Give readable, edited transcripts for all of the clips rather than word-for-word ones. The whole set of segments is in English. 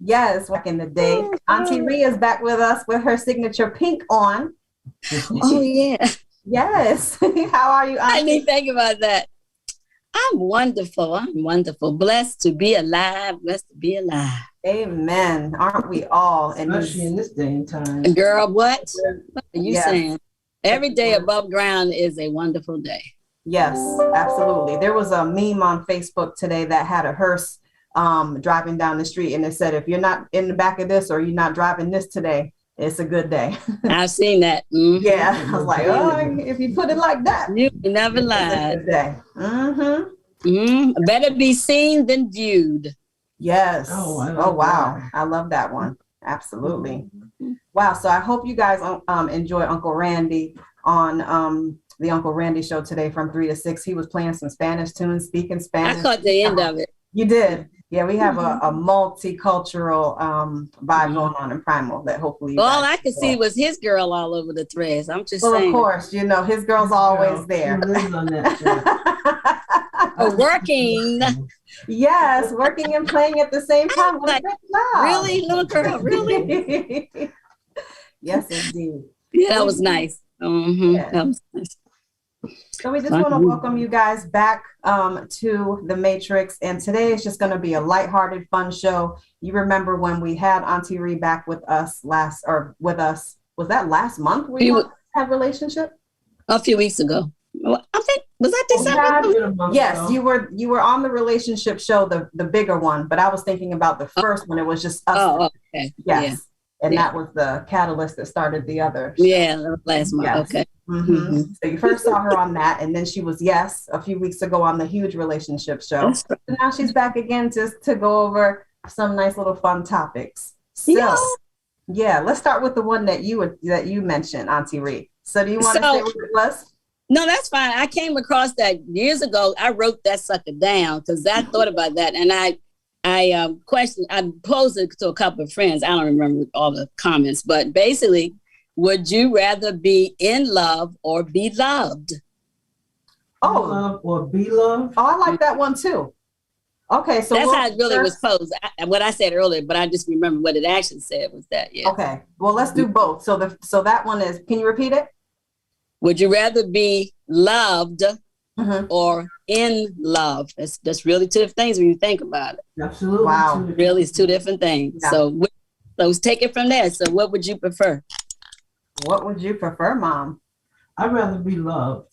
Yes, back in the day. Auntie Rhea is back with us with her signature pink on. Oh, yeah. Yes. How are you, I Auntie? didn't think about that. I'm wonderful. I'm wonderful. Blessed to be alive. Blessed to be alive. Amen. Aren't we all? Especially in this day and time. Girl, what? What are you Yes. saying? Every day above ground is a wonderful day. Yes, absolutely. There was a meme on Facebook today that had a hearse driving down the street, and it said, if you're not in the back of this or you're not driving this today, it's a good day. I've seen that. Mm-hmm. Yeah, I was like, oh, if you put it like that, You never it's a lied. good day. Mm-hmm. Mm-hmm. Better be seen than viewed. Yes. Oh, wow. that. I love that one. Absolutely. Wow. So I hope you guys enjoy Uncle Randy on the Uncle Randy show today from 3 to 6. He was playing some Spanish tunes, speaking Spanish. I caught the end of it. You did. Yeah, we have a multicultural vibe going on in Primal that hopefully All I could see was his girl all over the threads. I'm just well, saying. of course, his girl's always there. On that Working. Yes, working and playing at the same time. What a great job. Really, little girl, really? Yes, indeed. Yeah, that was nice. Mm-hmm. Yeah. That was nice. So we just want to welcome you guys back to The Matrix. And today is just going to be a lighthearted, fun show. You remember when we had Auntie Ree back with us was that last month we had relationship? A few weeks ago. I think, was that December? Yes, you were on the relationship show, the bigger one, but I was thinking about the first one. It was just us. Oh, okay. Yes. Yeah. And that was the catalyst that started the other show. Yeah, that was last month. Yes. Okay. Mm-hmm. Mm-hmm. So you first saw her on that, and then she was a few weeks ago on the huge relationship show. Right. So now she's back again just to go over some nice little fun topics. So yeah, let's start with the one that you mentioned, Auntie Ree. So do you want to say what it was? No, that's fine. I came across that years ago. I wrote that sucker down because I thought about that, and I questioned. I posed it to a couple of friends. I don't remember all the comments, but basically, would you rather be in love or be loved? Oh, love or be loved. Oh, I like that one too. Okay, so that's how it really was posed. What I said earlier, but I just remember what it actually said was that. Yeah. Okay. Well, let's do both. So that one is. Can you repeat it? Would you rather be loved or in love? That's really two different things when you think about it. Absolutely. Wow. Really, it's two different things. Yeah. So let's take it from there. So what would you prefer? What would you prefer, Mom? I'd rather be loved.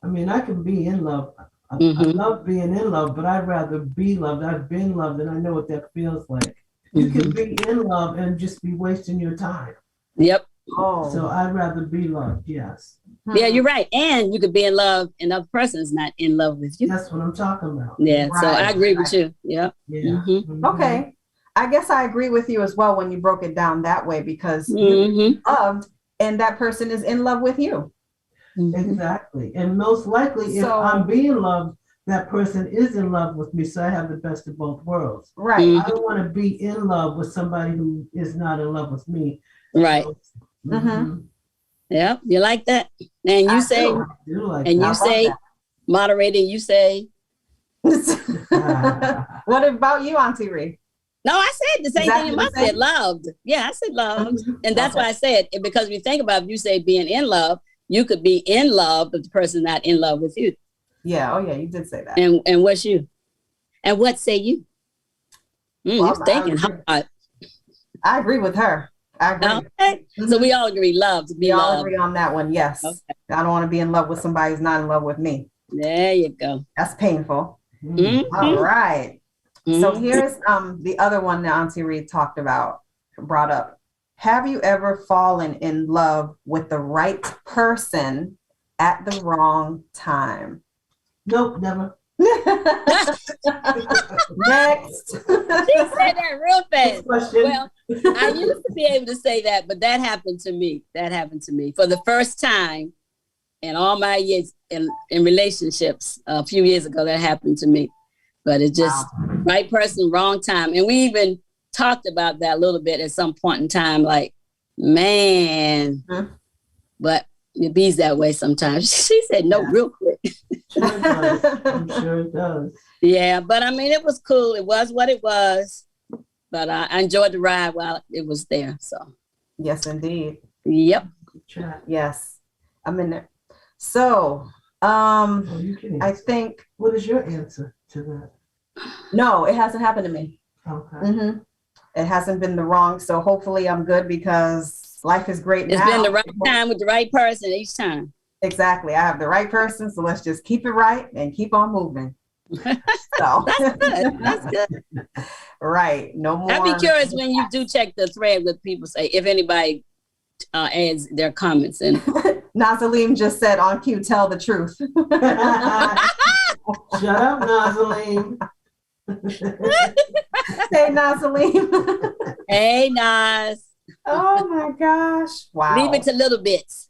I mean, I can be in love. I love being in love, but I'd rather be loved. I've been loved, and I know what that feels like. You can be in love and just be wasting your time. Yep. Oh. So I'd rather be loved, yes. Yeah, you're right. And you could be in love and the other person is not in love with you. That's what I'm talking about. Yeah, right. So I agree with you. Yep. Yeah. Okay. I guess I agree with you as well when you broke it down that way because you're loved and that person is in love with you. Exactly. And most likely if I'm being loved, that person is in love with me. So I have the best of both worlds. Right. I don't want to be in love with somebody who is not in love with me. Right. So, yeah, you like that? And you say, moderator, you say. What about you, Auntie Ree? No, I said the same thing you must said, loved. Yeah, I said loved. And that's why I said, because if you think about it, if you say being in love, you could be in love, but the person not in love with you. Yeah, oh yeah, you did say that. And what's you? And what say you? You're thinking hard. I agree with her. I agree. Okay. So we all agree, love to be loved. We all agree on that one, yes. Okay. I don't want to be in love with somebody who's not in love with me. There you go. That's painful. All right. So here's the other one that Auntie Ree brought up. Have you ever fallen in love with the right person at the wrong time? Nope, never. Next. She said that real fast. Well, I used to be able to say that, but that happened to me. For the first time in all my years in relationships. A few years ago, that happened to me. But it's just right person, wrong time. And we even talked about that a little bit at some point in time, like, man, but it bees that way sometimes. She said no real quick. Sure it does. I'm sure it does. Yeah, but I mean, it was cool. It was what it was. But I enjoyed the ride while it was there. So. Yes, indeed. Yep. Yes, I'm in there. So, I think. What is your answer to that? No, it hasn't happened to me. Okay. Mm-hmm. It hasn't been the wrong. So hopefully I'm good because life is great now. It's been the right time with the right person each time. Exactly. I have the right person. So let's just keep it right and keep on moving. So That's good. That's good. Right. No more. I'd be curious when you do check the thread what people say, if anybody adds their comments. And Nazalim just said on cue, tell the truth. Shut up, Nazalim. Hey, Nazalim. Hey, Nas. Oh my gosh. Wow. Leave it to little bits.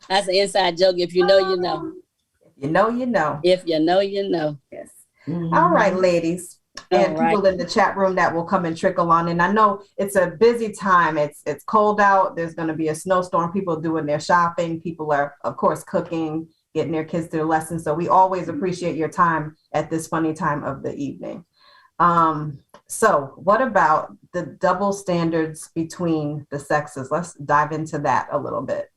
That's an inside joke. If you know, you know. You know, you know. If you know, you know. Yes. Mm-hmm. All right, ladies. And people in the chat room that will come and trickle on. And I know it's a busy time. It's cold out. There's going to be a snowstorm. People doing their shopping. People are, of course, cooking, getting their kids to their lessons. So we always appreciate your time at this funny time of the evening. So what about the double standards between the sexes? Let's dive into that a little bit.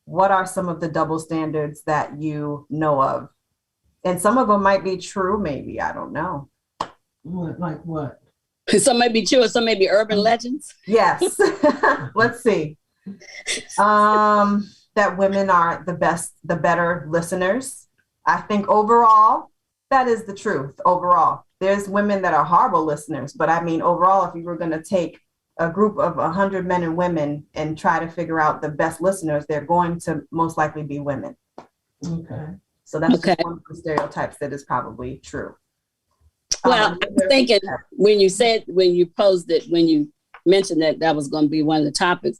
What are some of the double standards that you know of? And some of them might be true, maybe. I don't know. What, like what? Some may be true, some may be urban legends. Yes. Let's see. That women are the better listeners. I think overall, that is the truth. Overall, there's women that are horrible listeners, but I mean, overall, if you were going to take a group of 100 men and women and try to figure out the best listeners, they're going to most likely be women. Okay. So that's just one of the stereotypes that is probably true. Well, I'm thinking when you mentioned that was going to be one of the topics,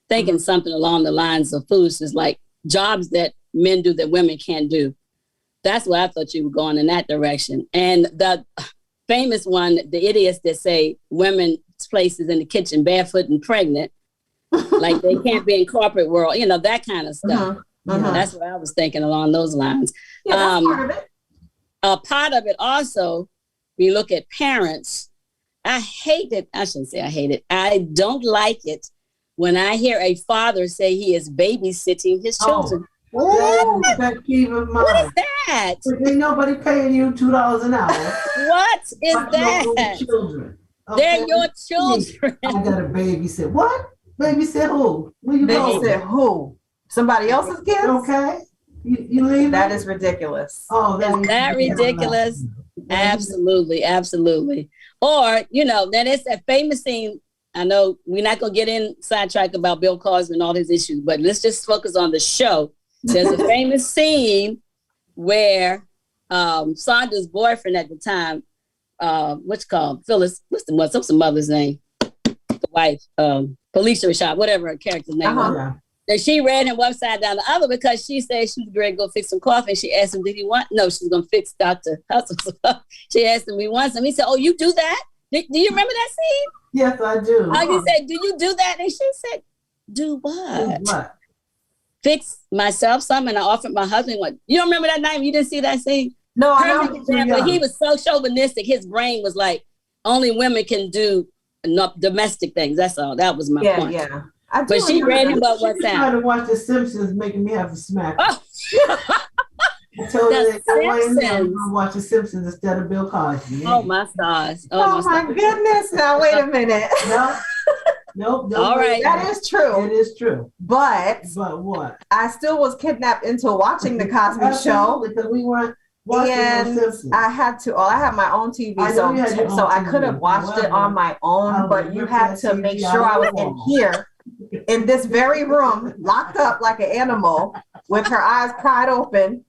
thinking something along the lines of foolishness, like jobs that men do that women can't do. That's why I thought you were going in that direction. And the famous one, the idiots that say women's places in the kitchen barefoot and pregnant, like they can't be in corporate world, that kind of stuff. That's what I was thinking along those lines. Yeah, that's part of it. A part of it also, we look at parents. I hate it. I shouldn't say I hate it. I don't like it when I hear a father say he is babysitting his children. Oh, that peeve of mine. What is that? Ain't nobody paying you $2 an hour. What is that? Children. Okay? They're your children. I got a babysit. What? Babysit who? Where you going? Babysit who? Somebody else's kids? Okay. You leave? That is ridiculous. Oh, is that ridiculous? Absolutely, absolutely. Or, then it's that famous scene. I know we're not going to get in sidetrack about Bill Cosby and all his issues, but let's just focus on the show. There's a famous scene where Sandra's boyfriend at the time, what's called Phyllis, what's the mother's name? The wife, Felicia Rashad, whatever her character's name was. And she read him upside down the other because she said she was ready to go fix some coffee. And she asked him, did he want? No, she was going to fix Dr. Hustle's. She asked him, he wants him. He said, oh, you do that? Do you remember that scene? Yes, I do. He said, do you do that? And she said, do what? Do what? Fix myself some. And I offered my husband one. You don't remember that night? You didn't see that scene? No, perfect example. He was so chauvinistic. His brain was like, only women can do domestic things. That's all. That was my point. Yeah. But she read him about what's that. Trying to watch The Simpsons, making me have to smack. Oh. I told her that I'm Simpsons. gonna watch The Simpsons instead of Bill Cosby. Oh my stars! Oh my goodness! Now wait a minute. Nope. All right, that is true. It is true. But what? I still was kidnapped into watching the Cosby Show because we weren't watching The Simpsons. I had to. I had my own TV, so I could have watched it on my own. But you had to make sure I was in here. In this very room, locked up like an animal with her eyes pried open,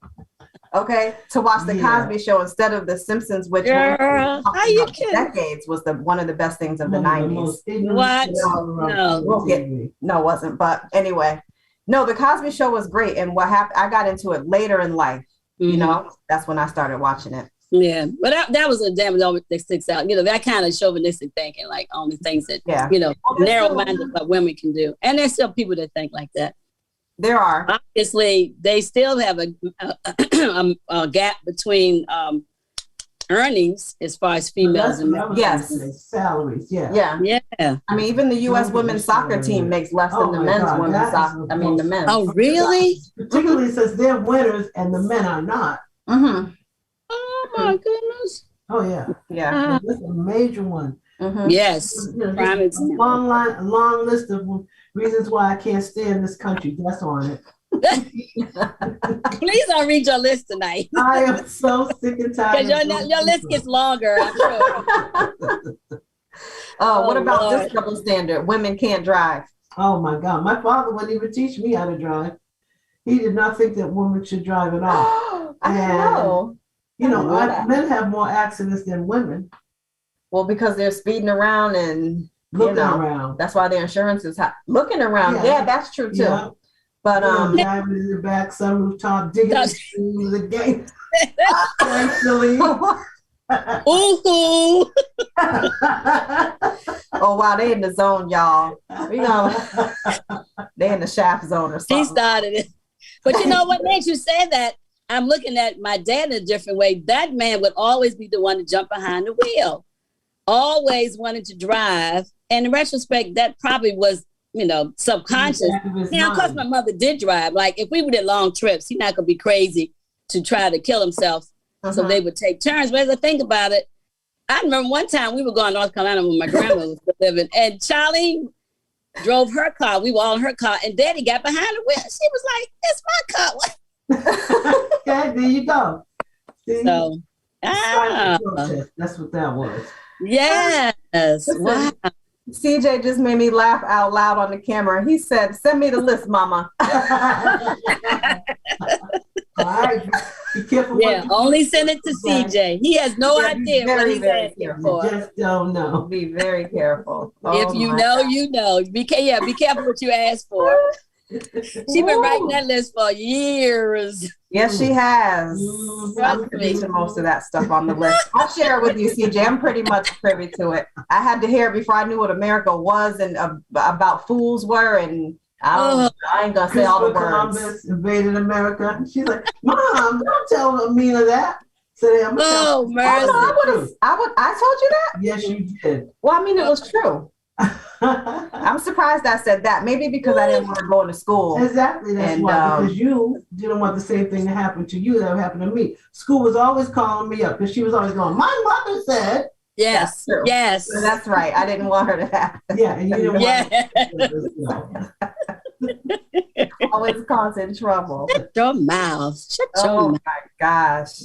okay, to watch the Cosby Show instead of The Simpsons, which decades was one of the best things of the 90s. What? No, it wasn't. But anyway, no, the Cosby Show was great. And what happened, I got into it later in life. That's when I started watching it. Yeah, but that was a damn that sticks out. That kind of chauvinistic thinking, like only things that narrow-minded what women can do, and there's still people that think like that. There are. Obviously, they still have a gap between earnings as far as females and men. Yes. Salaries, yeah. Yeah. I mean, even the U.S. women's soccer team makes less than the men's women's soccer. I mean, the men. Oh, really? Particularly since they're winners and the men are not. Mm-hmm. Oh my goodness. Oh yeah. Yeah. That's a major one. Mm-hmm. Yes. A long list of reasons why I can't stay in this country. That's on it. Please don't read your list tonight. I am so sick and tired. Because your list gets longer, I'm sure. What about this double standard? Women can't drive. Oh my God. My father wouldn't even teach me how to drive. He did not think that women should drive at all. I know. Men have more accidents than women. Well, because they're speeding around and looking around. That's why their insurance is high. Looking around. Yeah, that's true too. Yeah. But driving in the back, sunroof top, digging into the gate. Actually. Ooh. Oh wow, they in the zone, y'all. They in the shaft zone or something. She started it. But you know what makes you say that? I'm looking at my dad in a different way. That man would always be the one to jump behind the wheel. Always wanted to drive. And in retrospect, that probably was, subconscious. Now, of course, my mother did drive. Like, if we did long trips, he's not going to be crazy to try to kill himself. So they would take turns. But as I think about it, I remember one time we were going to North Carolina when my grandmother was living, and Charlie drove her car. We were all in her car, and Daddy got behind the wheel. She was like, "It's my car." Okay, there you go. See? So, that's what that was. Yes. Wow. CJ just made me laugh out loud on the camera. He said, "Send me the list, Mama." All right, be careful. Yeah, only send it to CJ. He has no idea what he's asking for. Just don't know. Be very careful. If you know, you know. Be careful what you ask for. She's been writing that list for years. Yes, she has. I'm privy to most of that stuff on the list. I'll share it with you, CJ. I'm pretty much privy to it. I had to hear it before I knew what America was and about fools were, and I ain't gonna say all the words. Columbus invaded America. She's like, "Mom, don't tell Amina that." So I'm mercy. I told you that? Yes, you did. Well, I mean, it was true. I'm surprised I said that. Maybe because I didn't want to go into school. Exactly. That's why. Because you didn't want the same thing to happen to you that happened to me. School was always calling me up because she was always going, "My mother said." Yes. Yes. So that's right. I didn't want her to happen. Yeah. And you didn't want always causing trouble. Shut your mouth. Shut your mouth. My gosh.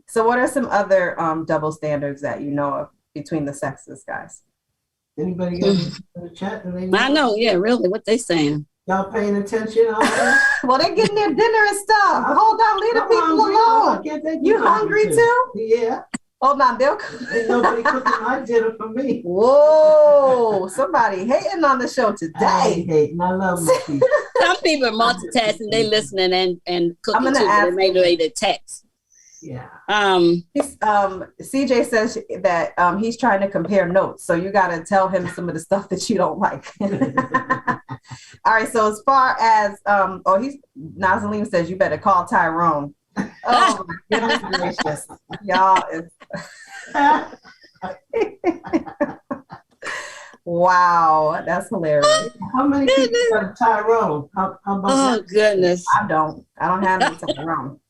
So what are some other double standards that you know of between the sexes, guys? Anybody else in the chat? I know, yeah, really, what they saying. Y'all paying attention? Well, they're getting their dinner and stuff. Hold on, leave the people alone. You hungry too? Yeah. Hold on, ain't nobody cooking my dinner for me. Whoa, somebody hating on the show today. I ain't hating. I love my people. Some people are multitasking, they listening and cooking too, but maybe they text. Yeah. CJ says that he's trying to compare notes, so you got to tell him some of the stuff that you don't like. All right. So as far as Nazaleen says you better call Tyrone. Oh my goodness gracious, y'all! Wow, that's hilarious. How many people got Tyrone? How about that? Goodness! I don't have any Tyrone.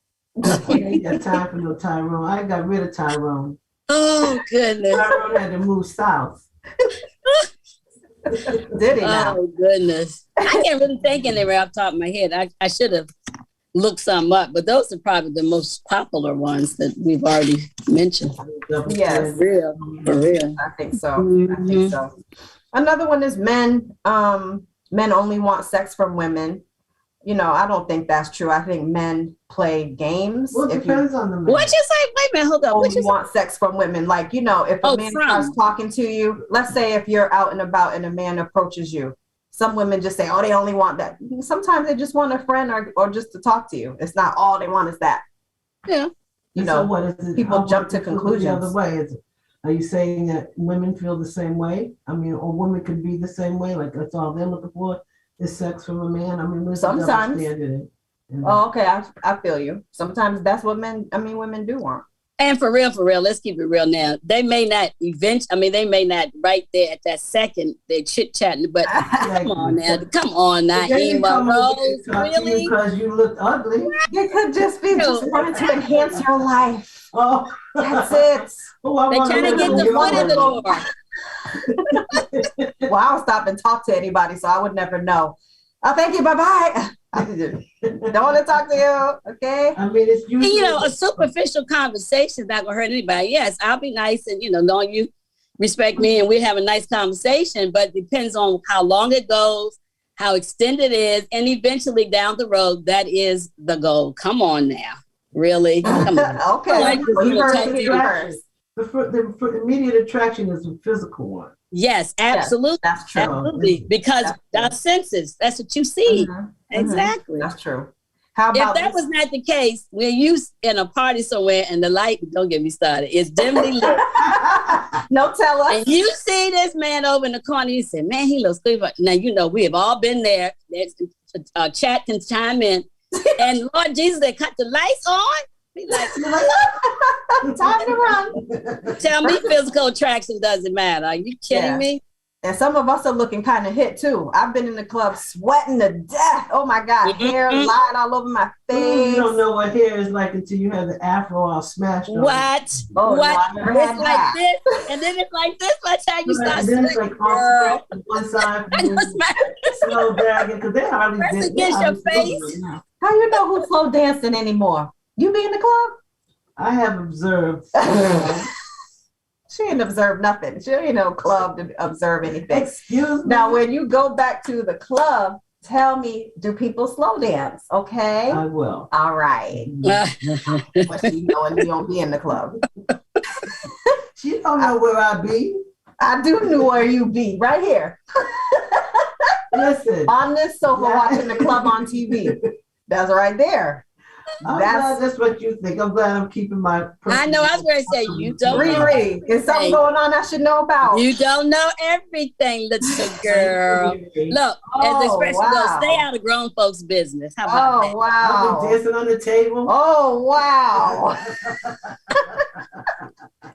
I ain't got time for no Tyrone. I got rid of Tyrone. Oh goodness! Tyrone had to move south. Did he now? Oh goodness! I can't really think anywhere off the top of my head. I should have looked some up, but those are probably the most popular ones that we've already mentioned. Yes, for real. I think so. Another one is men. Men only want sex from women. I don't think that's true. I think men play games. Well, it depends on the man. What'd you say? Wait a minute, hold on. Only want sex from women. Like, if a man starts talking to you, let's say if you're out and about and a man approaches you, some women just say, oh, they only want that. Sometimes they just want a friend or just to talk to you. It's not all they want is that. Yeah. So what is it? People jump to conclusions. The other way, are you saying that women feel the same way? I mean, or women could be the same way? Like that's all they're looking for is sex from a man? I mean, where's Sometimes. the double standard in Oh, okay. I feel you. Sometimes that's what women do want. And for real, let's keep it real now. They may not they may not right there at that second, they're chit-chatting, but come on now, Ema Rose, really? Because you look ugly. It could just be just wanting to enhance your life. Oh, that's it. They're trying to get the foot in the door. Well, I don't stop and talk to anybody, so I would never know. Oh, thank you. Bye-bye. Don't want to talk to you. Okay. I mean, it's usually, a superficial conversation is not gonna hurt anybody. Yes, I'll be nice and knowing you respect me and we have a nice conversation, but it depends on how long it goes, how extended it is, and eventually down the road, that is the goal. Come on now. Really? Come on. Okay. The immediate attraction is a physical one. Yes, absolutely. Yes, that's true. Absolutely. Because our senses, that's what you see. Exactly. That's true. How about if that was not the case, when you in a party somewhere and the light, don't get me started, is dimly lit. No, tell us. And you see this man over in the corner, you say, man, he looks good. Now, we have all been there. There's chat can chime in. And Lord Jesus, they cut the lights on. Be like, time to run. Tell me physical attraction doesn't matter. Are you kidding me? And some of us are looking kind of hit too. I've been in the club sweating to death. Oh my God, hair lying all over my face. You don't know what hair is like until you have the afro all smashed on. What? Oh, what? No, it's like this, and then it's like this by the time you start sweating. It's like girl. On one side, slow down because they hardly press against your face. How you know who's slow dancing anymore? You be in the club? I have observed. She ain't observed nothing. She ain't no club to observe anything. Excuse me. Now, when you go back to the club, tell me, do people slow dance? Okay. I will. All right. But you know you don't be in the club. She don't know where I be. I do know where you be, right here. Listen. On this sofa watching the club on TV. That's right there. That's what you think. I'm glad I'm keeping my. I know. I was going to say you don't. Riri, is something going on I should know about? You don't know everything, little girl. Look, as the expression goes, stay out of grown folks' business. How about that? Wow! I've been dancing on the table. Oh wow!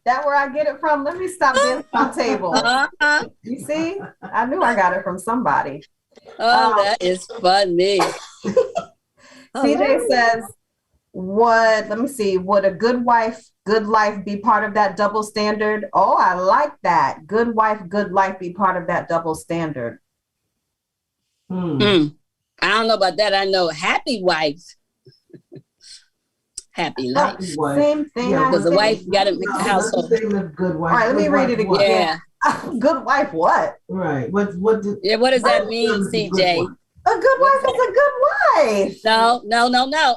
That where I get it from? Let me stop dancing on the table. You see, I knew I got it from somebody. Oh, that is funny. CJ says, let me see, would a good wife, good life be part of that double standard? Oh, I like that. Good wife, good life be part of that double standard. I don't know about that. I know happy wife. Happy life. Same thing. Because the wife got to make the household. Good wife. All right, let me read it again. Yeah. Good wife what? Right. What does that mean, CJ? A good wife is a good wife. No.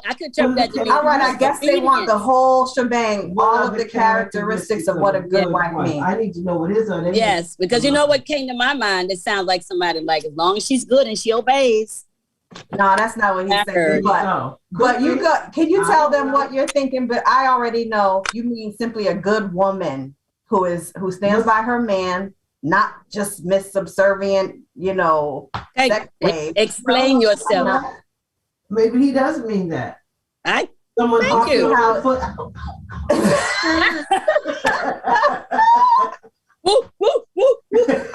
I could interpret that to mean. All right, I guess they want the whole shebang, all of the characteristics of what a good wife means. I need to know what is it. Yes, because you know what came to my mind? It sounds like somebody like, as long as she's good and she obeys. No, that's not what he said. But you can you tell them what you're thinking? But I already know you mean simply a good woman who stands by her man, not just subservient, sex slave. Explain yourself. Maybe he does mean that. Thank you.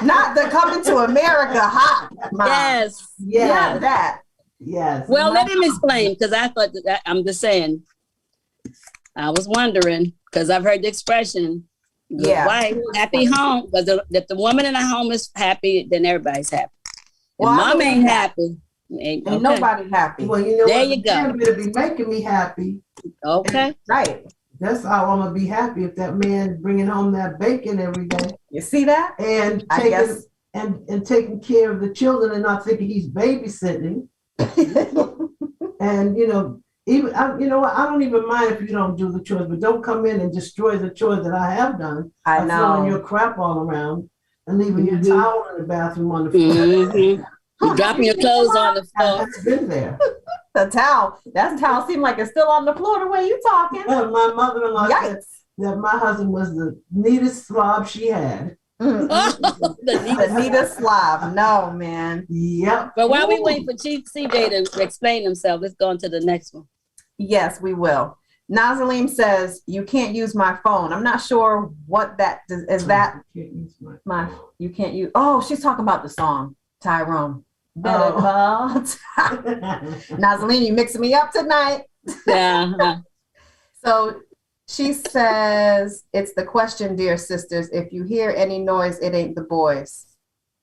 Not the Coming to America hot. Yes. Not that. Yes. Well, let him explain, because I thought that I'm just saying. I was wondering, because I've heard the expression, good wife, happy home. Because if the woman in the home is happy, then everybody's happy. If mom ain't happy, ain't nobody happy. Well, you know there what? You go. You're going to be making me happy. Okay. Right. That's how I'm going to be happy if that man bringing home that bacon every day. You see that? And taking care of the children and not thinking he's babysitting. And, even I don't even mind if you don't do the chores, but don't come in and destroy the chores that I have done. I know. Throwing your crap all around and leaving your towel in the bathroom on the floor. You dropping your clothes on the floor. That's been there. The towel. That towel seemed like it's still on the floor the way you talking. My mother-in-law said that my husband was the neatest slob she had. The Anita Slav. No, man. Yep. But while we wait for Chief CJ to explain himself, let's go on to the next one. Yes, we will. Nazalim says, you can't use my phone. I'm not sure what that is. That you can't use. Oh, she's talking about the song, Tyrone. Better call. Nazalim, you mixing me up tonight. Yeah. So she says, it's the question, dear sisters. If you hear any noise, it ain't the boys.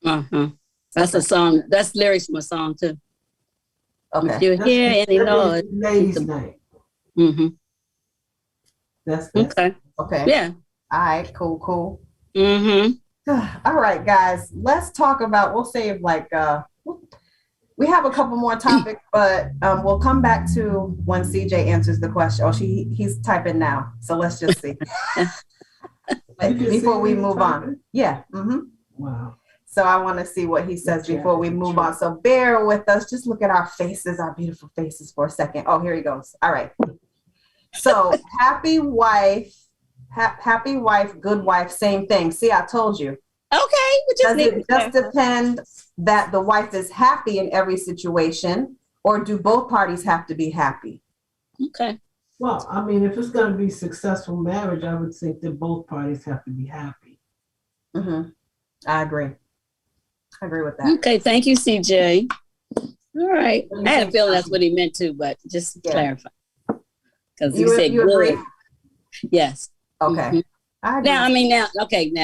That's a song. That's lyrics from a song too. Okay. If you hear any noise, ladies' night. That's okay. Okay. Yeah. All right. Cool. Mm-hmm. All right, guys. Let's talk about. We'll save we have a couple more topics, but we'll come back to when CJ answers the question. Oh, he's typing now. So let's just see. Before we move on. Yeah. Wow. So I want to see what he says before we move on. So bear with us. Just look at our faces, our beautiful faces for a second. Oh, here he goes. All right. So happy wife, good wife, same thing. See, I told you. Okay. Does it just depend that the wife is happy in every situation, or do both parties have to be happy? Okay. Well, I mean, if it's going to be successful marriage, I would think that both parties have to be happy. I agree with that. Okay. Thank you, CJ. All right. I had a feeling that's what he meant to, but just to clarify. Because you said you good. agree? Yes. Okay. Now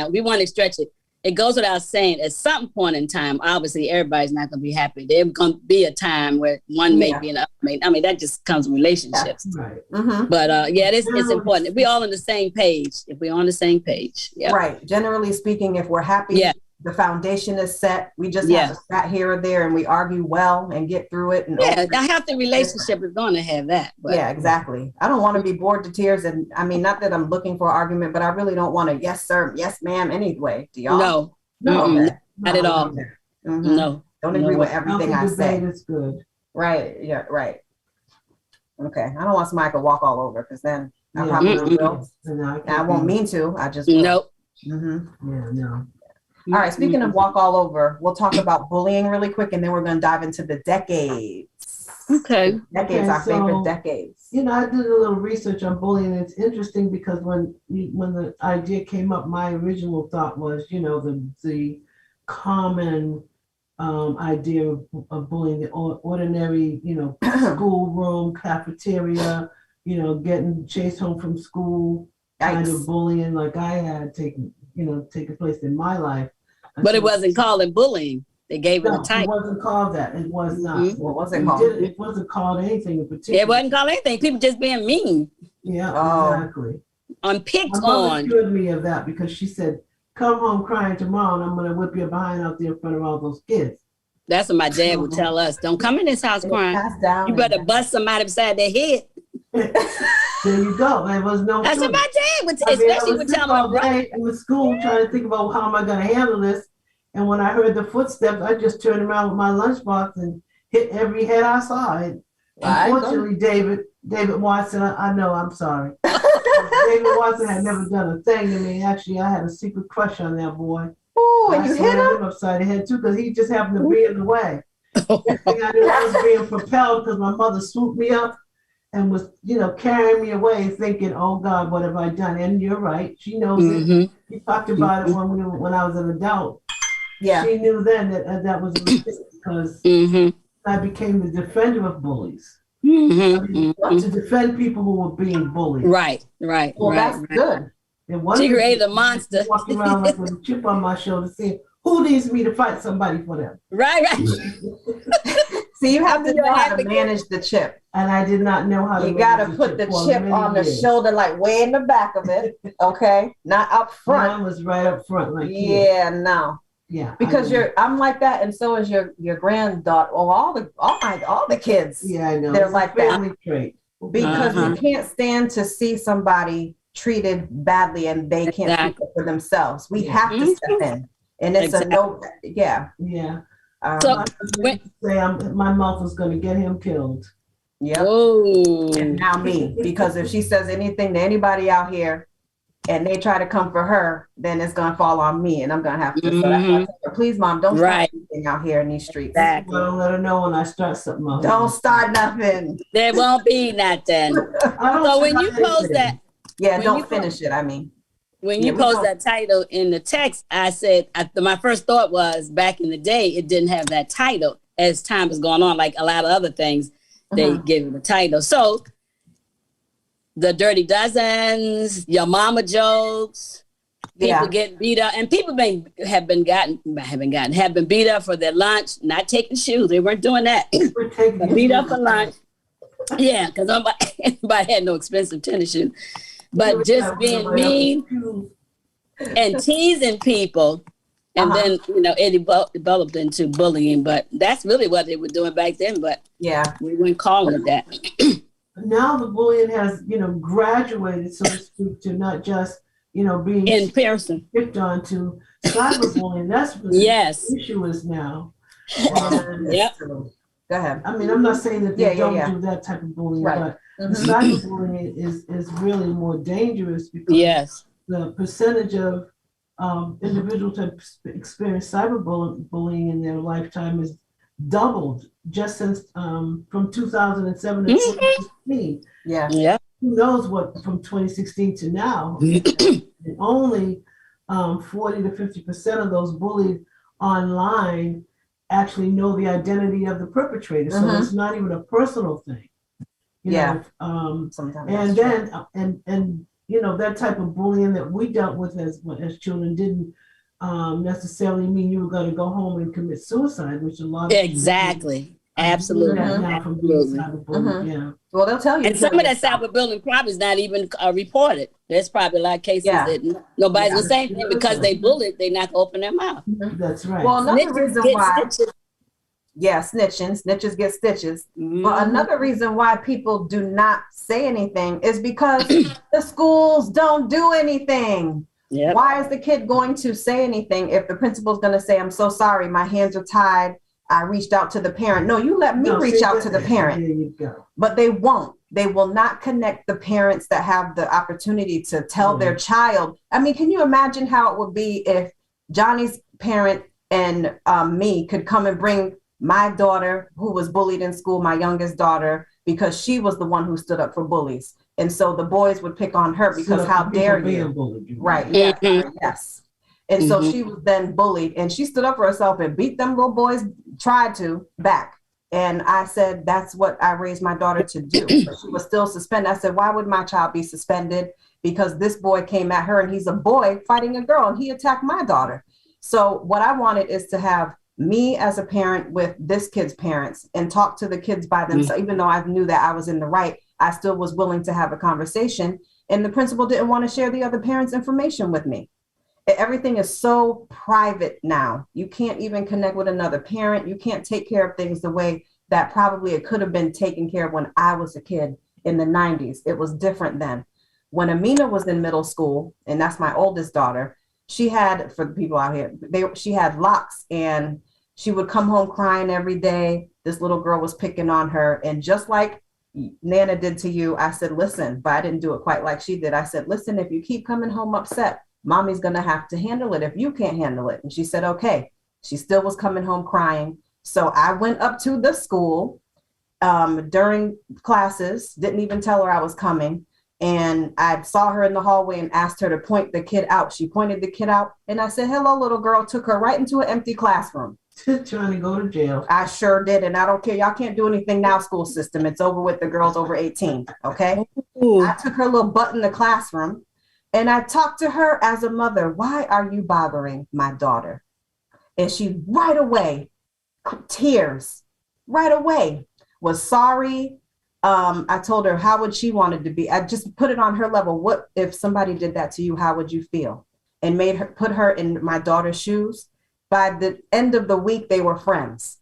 we want to stretch it. It goes without saying, at some point in time, obviously everybody's not going to be happy. There's going to be a time where one may be enough. I mean, that just comes with relationships. Yeah. Right. But it's important. If we're all on the same page, Right. Generally speaking, if we're happy, the foundation is set. We just have to sat here or there and we argue well and get through it. And a healthy relationship is going to have that. But. Yeah, exactly. I don't want to be bored to tears. And I mean, not that I'm looking for an argument, but I really don't want to, yes, sir, yes, ma'am, anyway. Do y'all? No, not at all. No. Don't agree with everything I say. It's good. Right. Yeah, right. Okay. I don't want somebody to walk all over because then I probably will. I won't mean to. I just will. Nope. Yeah, no. All right, speaking of walk all over, we'll talk about bullying really quick, and then we're going to dive into the decades. Okay. Our favorite decades. You know, I did a little research on bullying. It's interesting because when the idea came up, my original thought was, you know, the common idea of bullying, the ordinary, you know, schoolroom, cafeteria, you know, getting chased home from school, kind of bullying like I had taken place in my life. But it wasn't called bullying. They gave it a type. It wasn't called that. It was not. What was it called? It wasn't called anything in particular. It wasn't called anything. People just being mean. Yeah, exactly. Picked My mother on. cured me of that because she said, come home crying tomorrow and I'm going to whip your behind out there in front of all those kids. That's what my dad would tell us. Don't come in this house crying. You better bust somebody beside their head. There you go. There was no. That's what my dad would, especially would tell my brother. In the school, trying to think about how am I going to handle this. And when I heard the footsteps, I just turned around with my lunchbox and hit every head I saw. And unfortunately, David Watson, I know, I'm sorry. David Watson had never done a thing to me. Actually, I had a secret crush on that boy. Oh, and you hit him upside the head too, because he just happened to be in the way. Next thing I knew, I was being propelled because my mother swooped me up and was, you know, carrying me away, thinking, "Oh God, what have I done?" And you're right, she knows it. We talked about it when I was an adult. Yeah, she knew then that was a mistake because I became the defender of bullies. To defend people who were being bullied. Right. Well, that's good. She created a monster. Walking around like with a chip on my shoulder saying, who needs me to fight somebody for them? Right. See, you have to know how to manage the chip. And I did not know how to. You got to put the chip on the shoulder, like way in the back of it. Okay. Not up front. Mine was right up front. Like no. Yeah. Because I'm like that. And so is your granddaughter. Well, all the kids. Yeah, I know. They're like that. Trait. Because you can't stand to see somebody treated badly and they can't speak up for themselves. We have to step in. And it's a no. Yeah. So my mouth was going to get him killed. Yep. Oh. And now me, because if she says anything to anybody out here, and they try to come for her, then it's gonna fall on me, and I'm gonna have to. So that's why I tell her, please, Mom, don't start anything out here in these streets. Exactly. I'll let her know when I start something else. Don't start nothing. There won't be nothing. So when you post that, don't finish it. I mean, when you post that title in the text, I said my first thought was back in the day it didn't have that title. As time has gone on, like a lot of other things, they give it a title. So the Dirty Dozens, your mama jokes, people get beat up, and people have been beat up for their lunch, not taking shoes. They weren't doing that. But beat up for lunch. Yeah, because nobody had no expensive tennis shoes. But just being mean and teasing people. And then, it developed into bullying, but that's really what they were doing back then. But we wouldn't call it that. Now the bullying has, graduated, so to speak, to not just, being in person picked on to cyberbullying. That's what the issue is now. Go ahead. I mean, I'm not saying that they don't do that type of bullying, but the cyberbullying is really more dangerous because the percentage of individuals that experience cyberbullying in their lifetime is doubled just since from 2007 to 2016. Who knows what from 2016 to now? And only 40 to 50% of those bullied online actually know the identity of the perpetrator. So it's not even a personal thing. And then that type of bullying that we dealt with as children didn't necessarily mean you were going to go home and commit suicide, which a lot of absolutely. Well, they'll tell you. And some of that cyberbullying probably is not even reported. There's probably a lot of cases that nobody's gonna say anything because they bullied. They not gonna open their mouth. That's right. Well, another reason why. Snitches get stitches. But another reason why people do not say anything is because the schools don't do anything. Why is the kid going to say anything if the principal's going to say, I'm so sorry, my hands are tied, I reached out to the parent? No, you let me reach out to the parent. There you go. But they won't. They will not connect the parents that have the opportunity to tell their child. I mean, can you imagine how it would be if Johnny's parent and me could come and bring my daughter who was bullied in school, my youngest daughter, because she was the one who stood up for bullies. And so the boys would pick on her because how dare you? Right. Yes. And so she was then bullied and she stood up for herself and beat them little boys, tried to back. And I said, that's what I raised my daughter to do. But she was still suspended. I said, why would my child be suspended? Because this boy came at her and he's a boy fighting a girl and he attacked my daughter. So what I wanted is to have me as a parent with this kid's parents and talk to the kids by themselves. Even though I knew that I was in the right, I still was willing to have a conversation. And the principal didn't want to share the other parents' information with me. Everything is so private now. You can't even connect with another parent. You can't take care of things the way that probably it could have been taken care of when I was a kid in the 90s. It was different then. When Amina was in middle school, and that's my oldest daughter, she had, for the people out here, she had locks and she would come home crying every day. This little girl was picking on her. And just like Nana did to you, I said, listen, but I didn't do it quite like she did. I said, listen, if you keep coming home upset, mommy's going to have to handle it if you can't handle it. And she said, okay. She still was coming home crying. So I went up to the school during classes, didn't even tell her I was coming. And I saw her in the hallway and asked her to point the kid out. She pointed the kid out and I said, hello, little girl, took her right into an empty classroom. Trying to go to jail. I sure did. And I don't care. Y'all can't do anything now, school system. It's over with the girls over 18. Okay. I took her little butt in the classroom and I talked to her as a mother. Why are you bothering my daughter? And she right away, tears, right away, was sorry. I told her, how would she want it to be? I just put it on her level. What if somebody did that to you? How would you feel? And put her in my daughter's shoes. By the end of the week, they were friends.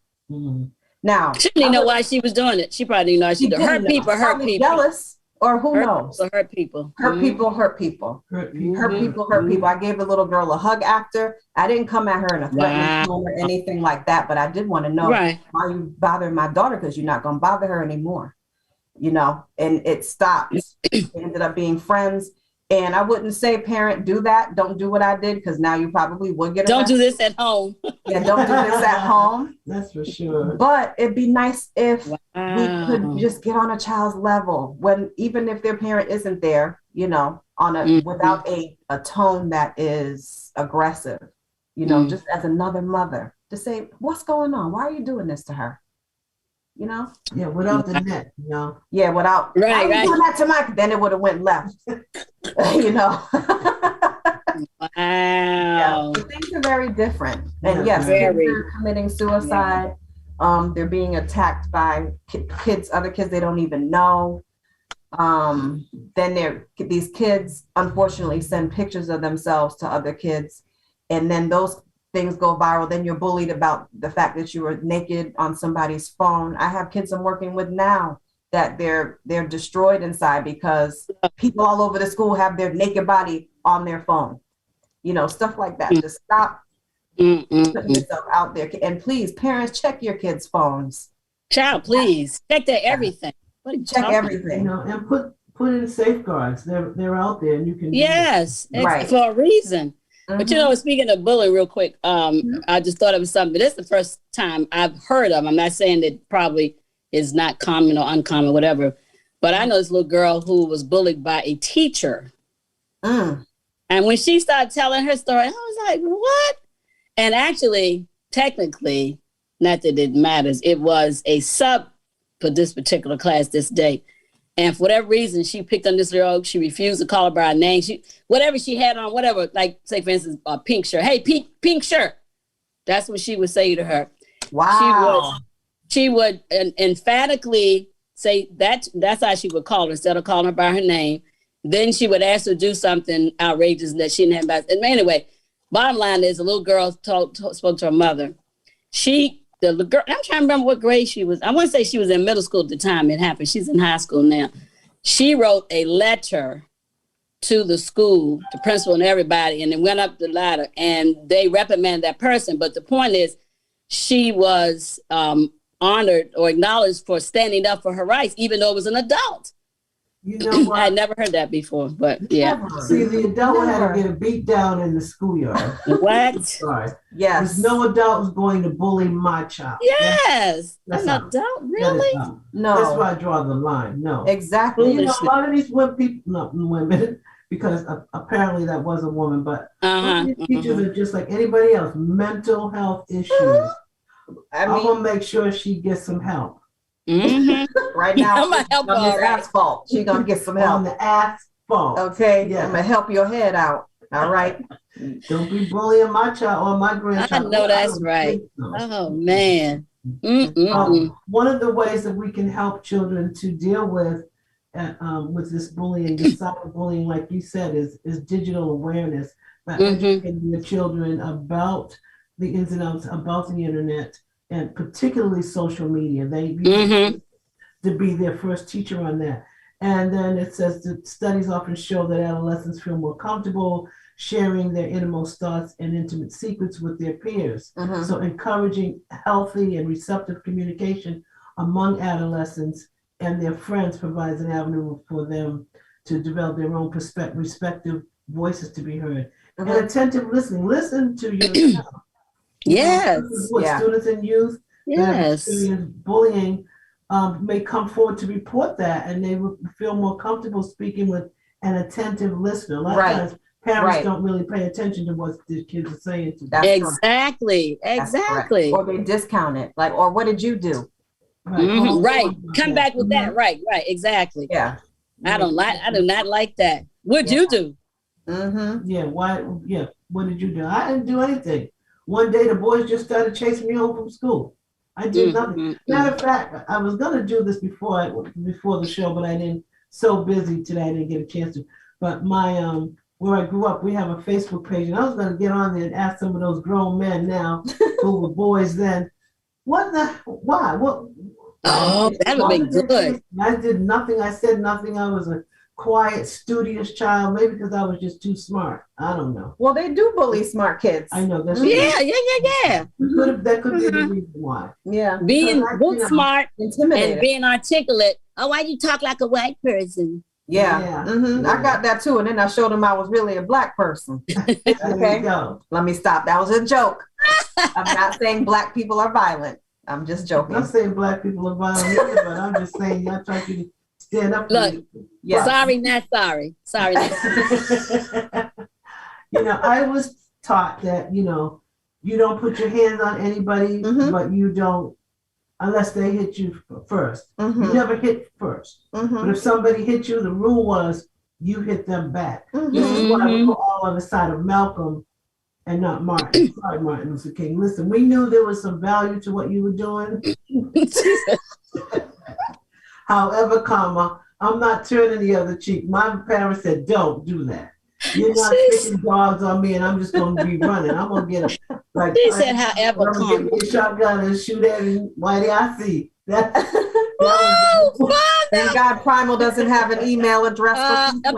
Now, she didn't know why she was doing it. She probably didn't know she did. Hurt people. Jealous, or who knows? Hurt people. Hurt people. Hurt people. I gave the little girl a hug after. I didn't come at her in a threatening tone or anything like that, but I did want to know why you bothering my daughter, because you're not going to bother her anymore. And it stopped. We ended up being friends. And I wouldn't say, parent, do that. Don't do what I did, because now you probably would get Don't do this at home. Yeah, don't do this at home. That's for sure. But it'd be nice if we could Wow. just get on a child's level, when even if their parent isn't there, you know, on a without a tone that is aggressive, you know, just as another mother to say, what's going on? Why are you doing this to her? You know? Yeah, without the net, you know. Yeah, without Right, why are you right. doing that to my, then it would have went left. You know. Wow. Yeah, so things are very different. And yes, kids are committing suicide. They're being attacked by kids, other kids they don't even know. Then these kids unfortunately send pictures of themselves to other kids, and then those things go viral. Then you're bullied about the fact that you were naked on somebody's phone. I have kids I'm working with now that they're destroyed inside because people all over the school have their naked body on their phone. You know, stuff like that. Just stop putting yourself out there. And please, parents, check your kids' phones. Child, please check their everything. Check everything. You know, and put in safeguards. They're out there, and you can. Yes, right. For a reason. But you know, speaking of bullying, real quick, I just thought of something. This is the first time I've heard of. I'm not saying that probably is not common or uncommon, whatever. But I know this little girl who was bullied by a teacher. And when she started telling her story, I was like, what? And actually, technically, not that it matters, it was a sub for this particular class this day. And for whatever reason, she picked on this girl. She refused to call her by her name. Whatever she had on, whatever, like say, for instance, a pink shirt. Hey, pink shirt. That's what she would say to her. Wow. She would emphatically say that's how she would call her instead of calling her by her name. Then she would ask her to do something outrageous that she didn't have. And anyway, bottom line is, a little girl spoke to her mother. The girl, I'm trying to remember what grade she was. I want to say she was in middle school at the time it happened. She's in high school now. She wrote a letter to the school, the principal and everybody, and it went up the ladder, and they reprimanded that person. But the point is, she was honored or acknowledged for standing up for her rights, even though it was an adult. You know what? I never heard that before, but yeah. See, the adult had to get a beat down in the schoolyard. What? Sorry. Yes. There's no adult was going to bully my child. Yes. That's an not, adult, really? No. That's why I draw the line. No. Exactly. You know, a lot of these women, because apparently that was a woman, but these teachers are just like anybody else, mental health issues. I'm going to make sure she gets some help. Right now, I'm gonna help her on asphalt. She's gonna get some help on the asphalt. Okay, I'm gonna help your head out. All right. Don't be bullying my child or my grandchild. I know that's right. Oh man. One of the ways that we can help children to deal with this bullying, the cyberbullying, like you said, is digital awareness. By educating your children about the ins and outs about the internet, and particularly social media. They need to be their first teacher on that. And then it says that studies often show that adolescents feel more comfortable sharing their innermost thoughts and intimate secrets with their peers. So encouraging healthy and receptive communication among adolescents and their friends provides an avenue for them to develop their own respective voices to be heard. And attentive listening. Listen to your child. Yes. Students and youth that experience bullying may come forward to report that, and they will feel more comfortable speaking with an attentive listener. A lot of times parents don't really pay attention to what the kids are saying to them. Exactly. Or they discount it. Like, or what did you do? Right. Come back with that. Right. Exactly. Yeah. I do not like that. What'd you do? Yeah. Why? Yeah. What did you do? I didn't do anything. One day the boys just started chasing me home from school. I did nothing. Matter of fact, I was gonna do this before the show, but I didn't. So busy today, I didn't get a chance to. But my where I grew up, we have a Facebook page, and I was gonna get on there and ask some of those grown men now who were boys then, why? What? Oh, that would be good. I did nothing. I said nothing. I was a quiet, studious child, maybe because I was just too smart. I don't know. Well, they do bully smart kids. I know. That's Yeah. That could be the reason why. Yeah. Being book smart intimidated, and being articulate. Oh, why you talk like a white person? Yeah. I got that too. And then I showed him I was really a Black person. Okay. Let me stop. That was a joke. I'm not saying Black people are violent. I'm just joking. I'm not saying Black people are violent either, but I'm just saying y'all trying to stand up. Look, sorry, not sorry. Sorry, not sorry. I was taught that, you don't put your hands on anybody, but you don't, unless they hit you first. You never hit first. But if somebody hit you, the rule was you hit them back. This is why we were all on the side of Malcolm and not Martin. Sorry, Martin Luther King. Listen, we knew there was some value to what you were doing. However, I'm not turning the other cheek. My parents said, don't do that. You're not sticking dogs on me, and I'm just going to be running. I'm going to get them. Like, she said, however, give me a shotgun and shoot at me. Whitey, I see. Thank God Primal doesn't have an email address.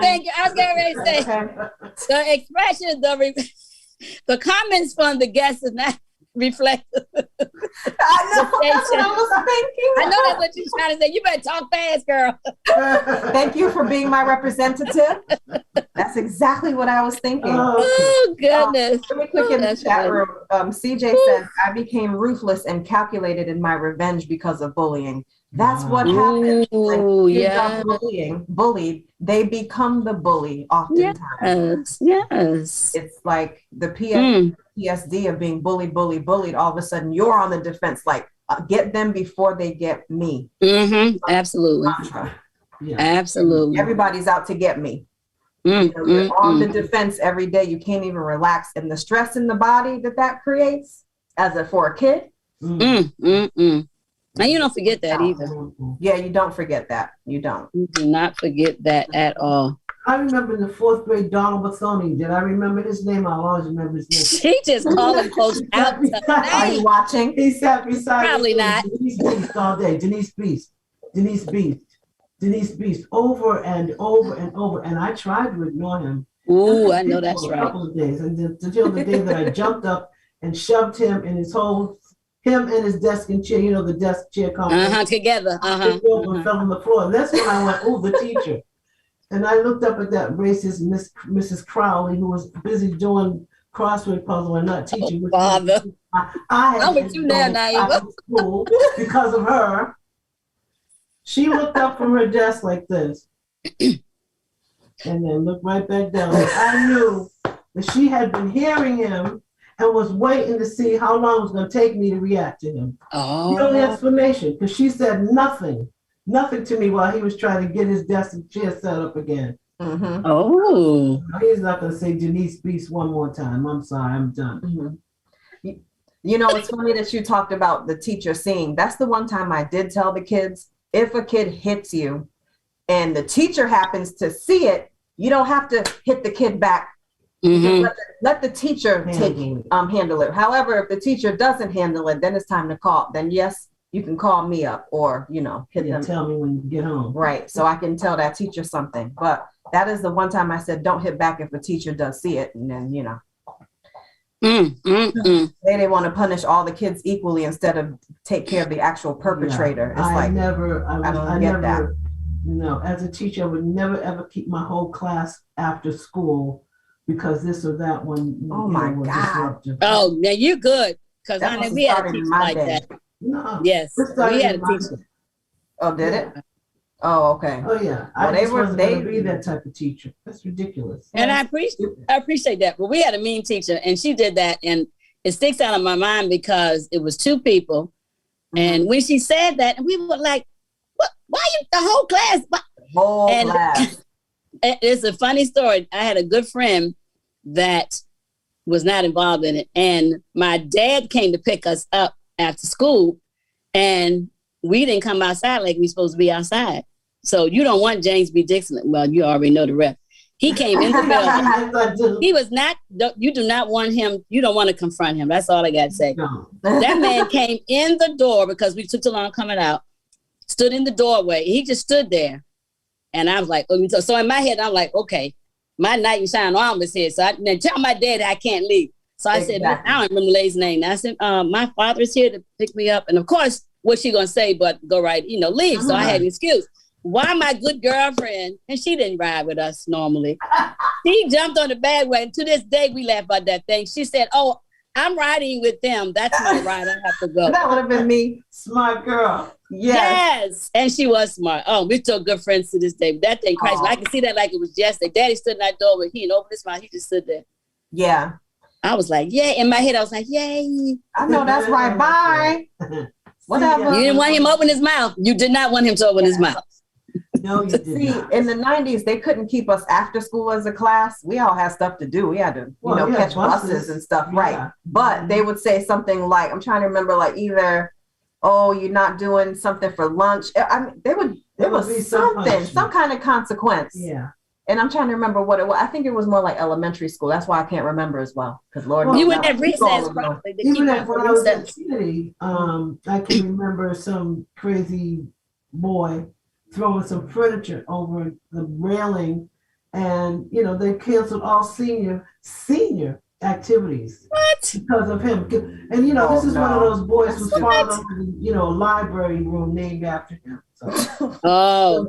Thank you. I was getting ready to say, the expression, the comments from the guests is not reflective. I know. That's what I was thinking. I know that's what you're trying to say. You better talk fast, girl. Thank you for being my representative. That's exactly what I was thinking. Oh, goodness. Let me click in the chat room. CJ says, I became ruthless and calculated in my revenge because of bullying. That's what happens when kids are bullied. They become the bully oftentimes. Yes. It's like the PTSD of being bullied. All of a sudden, you're on the defense. Like, get them before they get me. Absolutely. Absolutely. Everybody's out to get me. You're on the defense every day. You can't even relax, and the stress in the body that creates, for a kid. And you don't forget that either. Yeah, you don't forget that. You don't. You do not forget that at all. I remember in the 4th grade, Donald Bathoni. Did I remember his name? I'll always remember his name. She just called him folks out. Are you watching? He sat beside Probably me. not. Denise Beast all day. Denise Beast, over and over and over. And I tried to ignore him. Ooh, I know that's right. A couple of days. And until the day that I jumped up and shoved him and him and his desk and chair, the desk chair conference. Together. And fell on the floor. And that's when I went, ooh, the teacher. And I looked up at that racist Mrs. Crowley, who was busy doing crossword puzzle and not teaching. Oh, Father. I'm with you now, Naima. School because of her. She looked up from her desk like this, and then looked right back down. I knew that she had been hearing him and was waiting to see how long it was going to take me to react to him. The only explanation, because she said nothing to me while he was trying to get his desk and chair set up again. Oh. He's not going to say Denise Beast one more time. I'm sorry, I'm done. It's funny that you talked about the teacher seeing. That's the one time I did tell the kids, if a kid hits you and the teacher happens to see it, you don't have to hit the kid back. Let the teacher handle it. However, if the teacher doesn't handle it, then it's time to call. Then yes, you can call me up or, hit them. Tell me when you get home. Right. So I can tell that teacher something. But that is the one time I said, don't hit back if a teacher does see it. And then, they want to punish all the kids equally instead of take care of the actual perpetrator. It's I don't get that. No, as a teacher, I would never ever keep my whole class after school because this or that one. Oh my God. Disruptive. Oh, now you're good. Because we had a teacher like that. No. Yes, we had a teacher. Oh, did it? Oh, okay. Oh yeah. Well, I wasn't going to be that type of teacher. That's ridiculous. And I appreciate that. But we had a mean teacher, and she did that, and it sticks out of my mind because it was 2 people, and when she said that, we were like, "What? Why you the whole class?" Class. It's a funny story. I had a good friend that was not involved in it, and my dad came to pick us up after school, and we didn't come outside like we supposed to be outside. So you don't want James B. Dixon. Well, you already know the rest. He came in the building. He was not, you do not want him, you don't want to confront him. That's all I got to say. No. That man came in the door because we took too long coming out, stood in the doorway. He just stood there. And I was like, so in my head, I'm like, okay, my knight in shining armor is here. So I tell my dad I can't leave. So I said, I don't remember the lady's name. And I said, my father's here to pick me up. And of course, what's she going to say but go right, leave. So I had an excuse. why my good girlfriend, and she didn't ride with us normally. She jumped on the bandwagon. To this day, we laugh about that thing. She said, "Oh, I'm riding with them. That's my ride. I have to go." That would have been me. Smart girl. Yes. And she was smart. Oh, we're still good friends to this day. That thing crazy. I can see that like it was yesterday. Daddy stood in that door with he and opened his mouth. He just stood there. Yeah. I was like, yeah. In my head, I was like, yay. I know that's right. Bye. Whatever. You didn't want him to open his mouth. You did not want him to open his mouth. No, you did See, not. in the 90s, they couldn't keep us after school as a class. We all had stuff to do. We had to, catch buses and stuff, yeah. right? But they would say something like, I'm trying to remember, like either, "Oh, you're not doing something for lunch." I mean, there was something, some kind of consequence. Yeah. And I'm trying to remember what it was. I think it was more like elementary school. That's why I can't remember as well. Because Lord, you went at recess probably. Even when I was at Trinity, I can remember some crazy boy throwing some furniture over the railing, and they canceled all senior activities. What? Because of him. And this is one of those boys who's found over a library room named after him. So,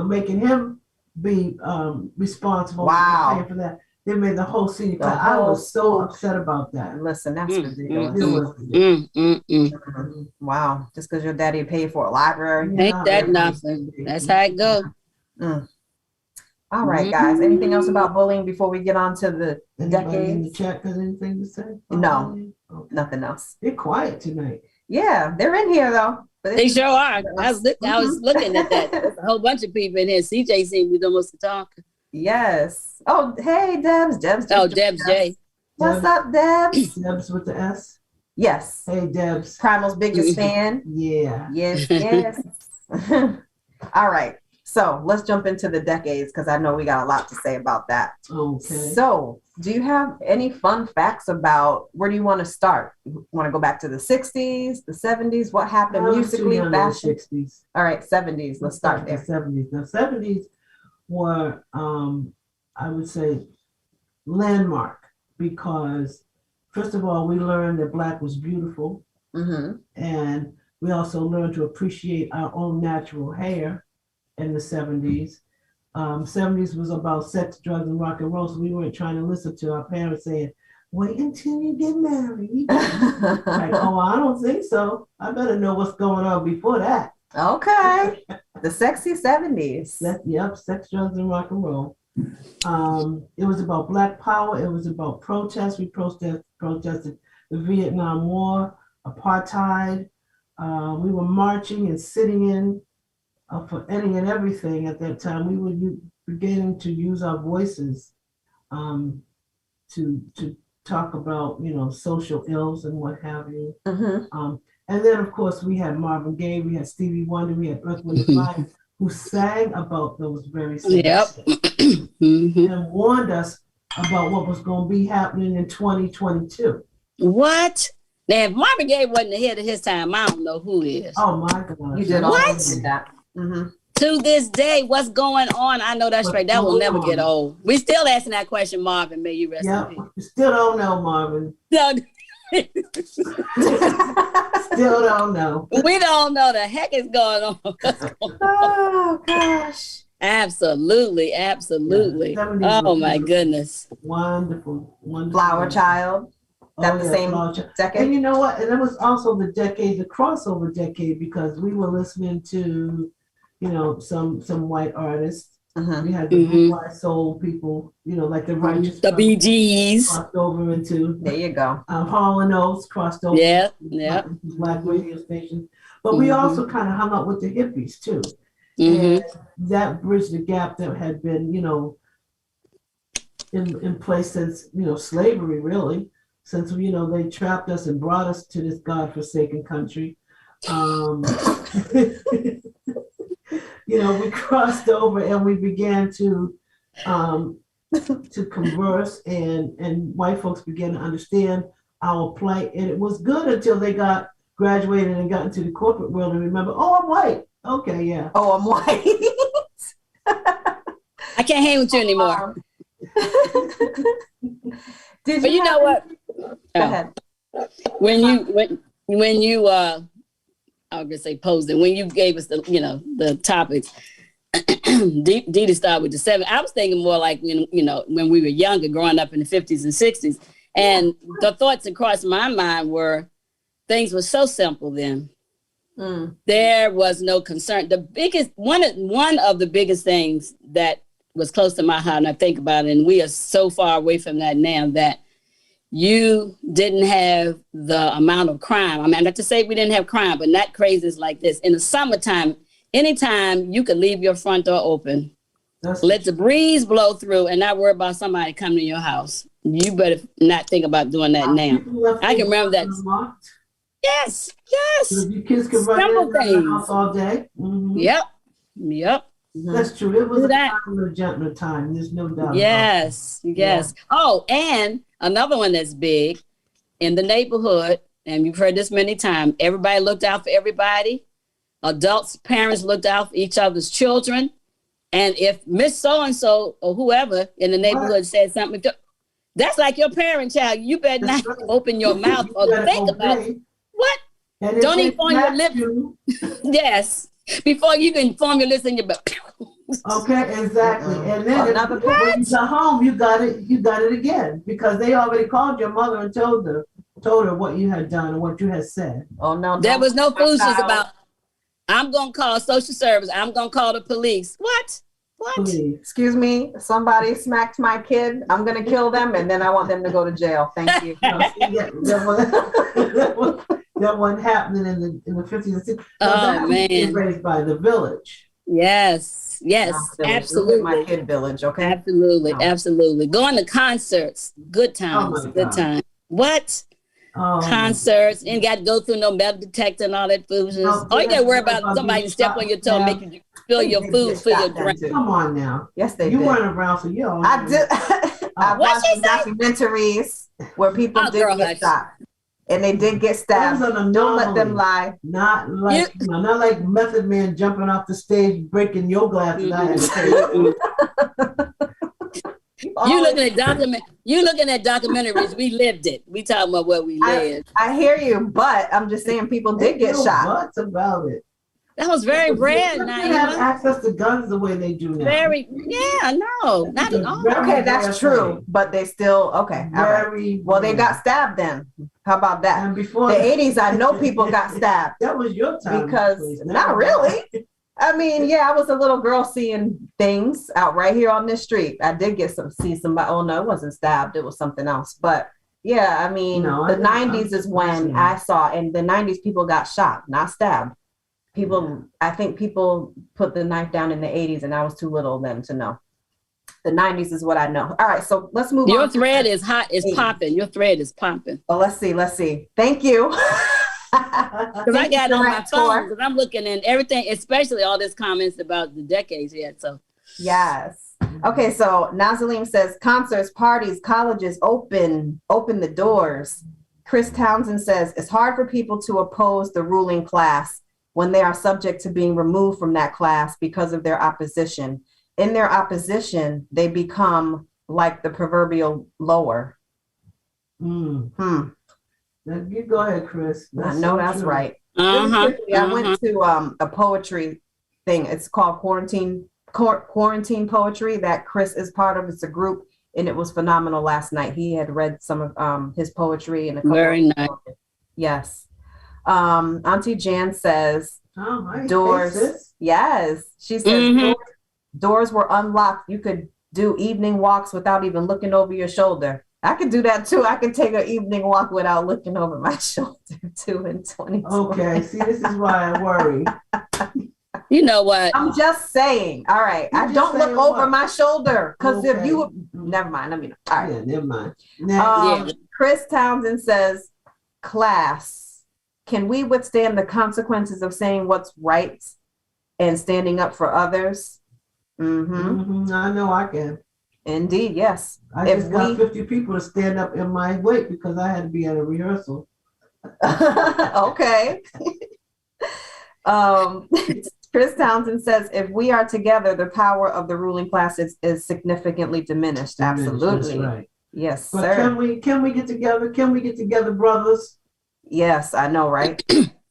making him be responsible for that. They made the whole senior class. I was so upset about that. Listen, that's ridiculous. Wow. Just because your daddy paid for a library. Ain't that nothing. That's how it goes. All right, guys. Anything else about bullying before we get on to the Anybody in the chat got anything to say? No, nothing else. They're quiet tonight. Yeah, they're in here though. But they sure are. I was looking at that. There's a whole bunch of people in here. CJ seemed to be the most talking. Yes. Oh, hey, Debs. Oh, Debs J. What's up, Debs? Debs with the S? Yes. Hey, Debs. Primal's biggest fan. Yeah. Yes. All right. So let's jump into the decades because I know we got a lot to say about that. Okay. So do you have any fun facts about where do you want to start? You want to go back to the 60s, the 70s? What happened musically? Fashion? 60s. All right, 70s. Let's start there. The 70s. The 70s were, I would say, landmark because, first of all, we learned that Black was beautiful. And we also learned to appreciate our own natural hair in the 70s. 70s was about sex, drugs, and rock and roll. So we weren't trying to listen to our parents saying, "Wait until you get married." Like, oh, I don't think so. I better know what's going on before that. Okay. The sexy 70s. Yep, sex, drugs, and rock and roll. It was about Black power. It was about protest. We protested the Vietnam War, apartheid. We were marching and sitting in for any and everything at that time. We were beginning to use our voices to talk about, social ills and what have you. And then, of course, we had Marvin Gaye, we had Stevie Wonder, we had Birth of Nickelodeon, who sang about those very things. And warned us about what was going to be happening in 2022. What? Now, if Marvin Gaye wasn't ahead of his time, I don't know who is. Oh, my God. You did what? That. To this day, what's going on? I know that's right. That will never get old. We still asking that question, Marvin. May you rest in peace. We still don't know, Marvin. No. Still don't know. We don't know the heck is going on. Oh, gosh. Absolutely. Yeah, oh, my goodness. Wonderful. Flower Child. That's the same decade. And you know what? And it was also the crossover decade, because we were listening to, some white artists. We had the white soul people, like the Righteous. The Bee Gees. Crossed over into. There you go. Hall & Oates crossed over. Yeah. Black radio stations. But we also kind of hung out with the hippies too. And that bridged the gap that had been, in place since, slavery, really. Since, they trapped us and brought us to this godforsaken country. We crossed over and we began to converse, and white folks began to understand our plight. And it was good until they got graduated and got into the corporate world and remember, oh, I'm white. Okay, yeah. Oh, I'm white. I can't hang with you anymore. But you know what? Go ahead. When you I was gonna say posed it, when you gave us the the topics, Dee Dee started with the 7. I was thinking more like when we were younger, growing up in the 50s and 60s. And the thoughts that crossed my mind were things were so simple then. There was no concern. The biggest one of the biggest things that was close to my heart, and I think about it, and we are so far away from that now, that you didn't have the amount of crime. I mean, not to say we didn't have crime, but not crazies like this. In the summertime, anytime you could leave your front door open, let the breeze blow through and not worry about somebody coming to your house. You better not think about doing that now. I can remember that. Yes. So your kids can run in the house all day. Yep. That's true. It was a gentler time. There's no doubt. Yes. Yeah. Oh, and another one that's big in the neighborhood, and you've heard this many times, everybody looked out for everybody. Adults, parents looked out for each other's children. And if Miss So-and-so or whoever in the neighborhood said something, that's like your parent, child. You better not open your mouth or think about it. What? Don't even form your lips. Yes. Before you can form your lips in your butt. Okay, exactly. And then when you got home, you got it again, because they already called your mother and told her what you had done and what you had said. Oh no. There was no foolishness about, I'm gonna call social service, I'm gonna call the police. What? Please. Excuse me, somebody smacked my kid, I'm gonna kill them and then I want them to go to jail. Thank you. That wasn't happening in the 50s and 60s. Oh man. Raised by the village. Yes, absolutely. My kid village, okay? Absolutely. Going to concerts, good times, good time. What? Concerts, and got to go through no metal detector and all that foolishness. All you got to worry about somebody step on your toe and make you spill your food for your drink. Come on now. Yes, they you did. weren't around, so you I did. I watched documentaries where people did get shot. And they did get stabbed. Don't let them lie. Not like Method Man jumping off the stage, breaking your glasses. You looking at documentaries. We lived it. We talking about what we lived. I hear you, but I'm just saying people did get shot. What's about it? That was very rare. They have access to guns the way they do now. Not at all. Okay, that's true, but they still Well, they got stabbed then. How about that? And before the 80s, I know people got stabbed. That was your time. Because not really. I mean, I was a little girl seeing things out right here on this street. I did see somebody. Oh no, it wasn't stabbed. It was something else. But yeah, I mean, the 90s is when I saw. In the 90s, people got shot, not stabbed. I think people put the knife down in the 80s, and I was too little then to know. The 90s is what I know. All right, so let's move on. Your thread is hot. It's popping. Your thread is popping. Well, let's see. Thank you. Because I got it on my phone, because I'm looking at everything, especially all these comments about the decades yet. So yes. Okay, so Nazalim says concerts, parties, colleges open the doors. Chris Townsend says it's hard for people to oppose the ruling class when they are subject to being removed from that class because of their opposition. In their opposition, they become like the proverbial lower. You go ahead, Chris. That's right. Uh-huh. I went to a poetry thing. It's called Quarantine Poetry that Chris is part of. It's a group, and it was phenomenal last night. He had read some of his poetry and very nice. Yes. Auntie Jan says doors. Yes. She says doors were unlocked. You could do evening walks without even looking over your shoulder. I could do that too. I could take an evening walk without looking over my shoulder too in 2020. Okay, see, this is why I worry. You know what? I'm just saying. All right. I don't look over my shoulder because if you never mind. Let me know. All right. Yeah, never mind. Chris Townsend says, class, can we withstand the consequences of saying what's right and standing up for others? I know I can. Indeed, yes. I just got 50 people to stand up in my wake because I had to be at a rehearsal. Okay. Chris Townsend says, if we are together, the power of the ruling class is significantly diminished. Absolutely. That's right. Yes, but sir. Can we get together? Can we get together, brothers? Yes, I know, right?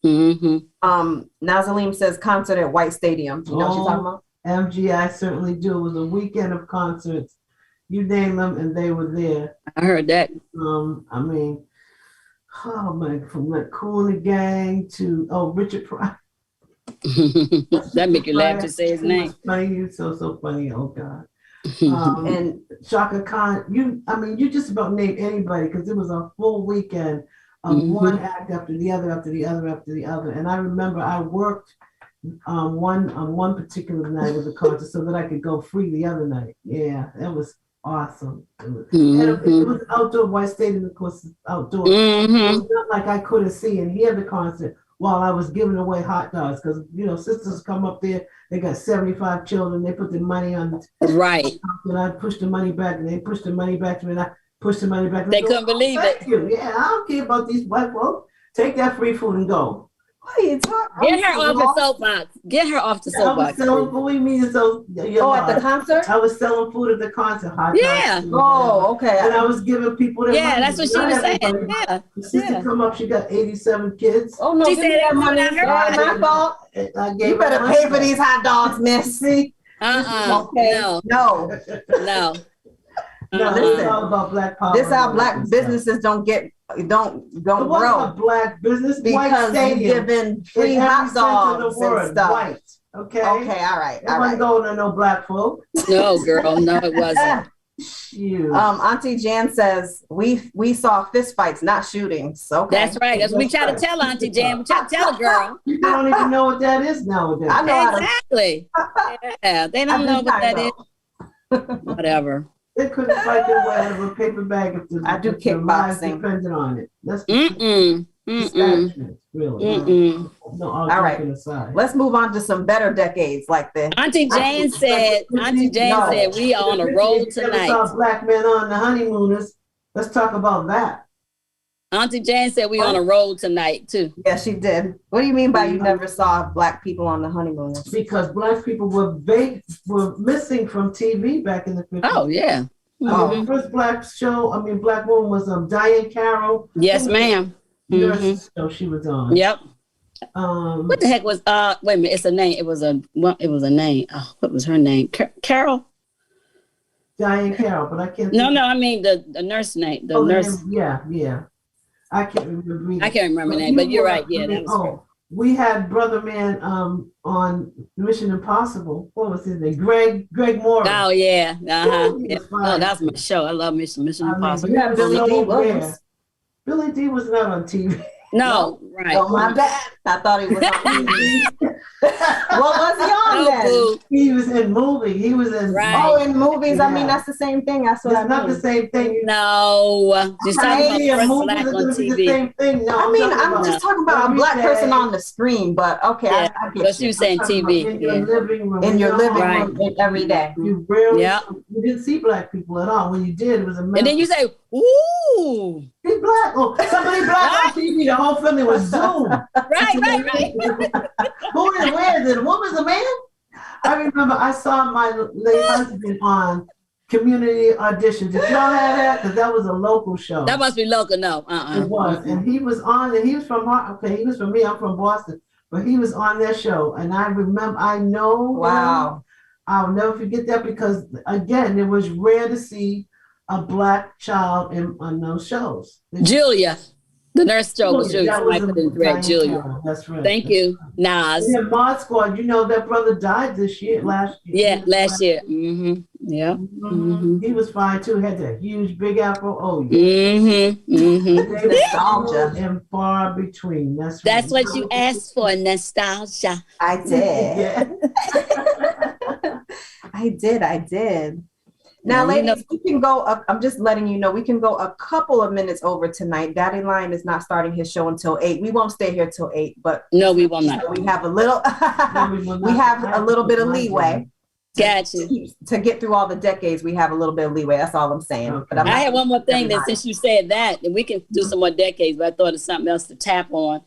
Nazalim says concert at White Stadium. You know what you're talking about? MG, I certainly do. It was a weekend of concerts. You name them, and they were there. I heard that. I mean, oh my, from like Kool and the Gang to Richard Pryor. That make you laugh to say his name. Funny, you so funny. Oh God. And Shaka Khan, you just about named anybody because it was a full weekend of one act after the other, after the other, after the other. And I remember I worked on one particular night of the concert so that I could go free the other night. Yeah, that was awesome. It was outdoor. White Stadium, of course, is outdoor. It was not like I couldn't see and hear the concert while I was giving away hot dogs because sisters come up there. They got 75 children. They put the money on. Right. And I pushed the money back, and they pushed the money back to me, and I pushed the money back. They couldn't believe it. Thank you. Yeah, I don't care about these white folks. Take that free food and go. What are you talking? Get her off the soapbox. Get her off the soapbox. At the concert? I was selling food at the concert. Yeah. Oh, okay. And I was giving people their money. That's what she was saying. Yeah. The sister come up, she got 87 kids. Oh, no. She said that money. My fault. You better pay for these hot dogs, miss. Okay. No. No, this is all about black power. This is how black businesses don't grow. A black business because you're giving free hot dogs and stuff. White. Okay. Okay. All right. It wasn't going to no black folk. No, girl. No, it wasn't. Auntie Jan says we saw fist fights, not shootings. Okay. That's right. That's what we try to tell Auntie Jan. We try to tell a girl. You don't even know what that is nowadays. I know exactly. Yeah, they don't know what that is. Whatever. They couldn't fight their way out of a paper bag if I do kickboxing. Depended on it. That's really. No, all right. Aside. Let's move on to some better decades like this. Auntie Jane said we are on a roll tonight. Saw black men on the honeymooners. Let's talk about that. Auntie Jane said we on a roll tonight too. Yeah, she did. What do you mean by you never saw black people on the honeymooners? Because black people were missing from TV back in the 50s. Oh yeah. The first black woman was Diane Carroll. Yes, ma'am. So she was on. Yep. What the heck was wait a minute, it's a name. It was a name. Oh, what was her name? Carol? Diane Carroll, but I can't No, I mean the nurse name. The nurse. Yeah. I can't remember. I can't remember the name, but you're right. Yeah, that was her. We had Brother Man on Mission Impossible. What was his name? Greg Moore. Oh yeah. Yeah. Oh, that's my show. I love Mission Impossible. You have Billy D. Williams. Billy D was not on TV. No, right. Oh, my bad. I thought he was on TV. What was he on then? He was in movies. He was in in movies. Yeah. I mean, that's the same thing. That's what it's not the same thing. No, just talking about black on TV. The same thing. No, I mean, I'm just talking about a black person on the screen. But okay, yeah, I get but she was saying TV. In your living room. In your living room every day. You rarely, you didn't see black people at all. When you did, it was a mess. And then you say, "Ooh, he's black." Oh, somebody black on TV. The whole family was Zoom. Right. Who is where is it? A woman's a man? I remember I saw my late husband on Community Audition. Did y'all have that? Because that was a local show. That must be local. No, It was, and he was on, and he was from he was from me. I'm from Boston, but he was on that show, and I remember. I know. Wow. I'll never forget that because again, it was rare to see a black child on those shows. Julia. The nurse show was Julia. Julia. That's right. Thank you, Nas. Yeah, Mod Squad. You know that brother died last year. Yeah, last year. Mm-hmm. Yeah. Mm-hmm. He was fine too. Had that huge big afro. Oh yeah. Nostalgia and far between. That's what you asked for, nostalgia. I did. I did. Now, ladies, we can go up. I'm just letting you know, we can go a couple of minutes over tonight. Daddy Lion is not starting his show until 8. We won't stay here till 8, but no, we will not. We have a little, we have a little bit of leeway. Gotcha. To get through all the decades, we have a little bit of leeway. That's all I'm saying. Okay. But I had one more thing that since you said that, and we can do some more decades, but I thought of something else to tap on.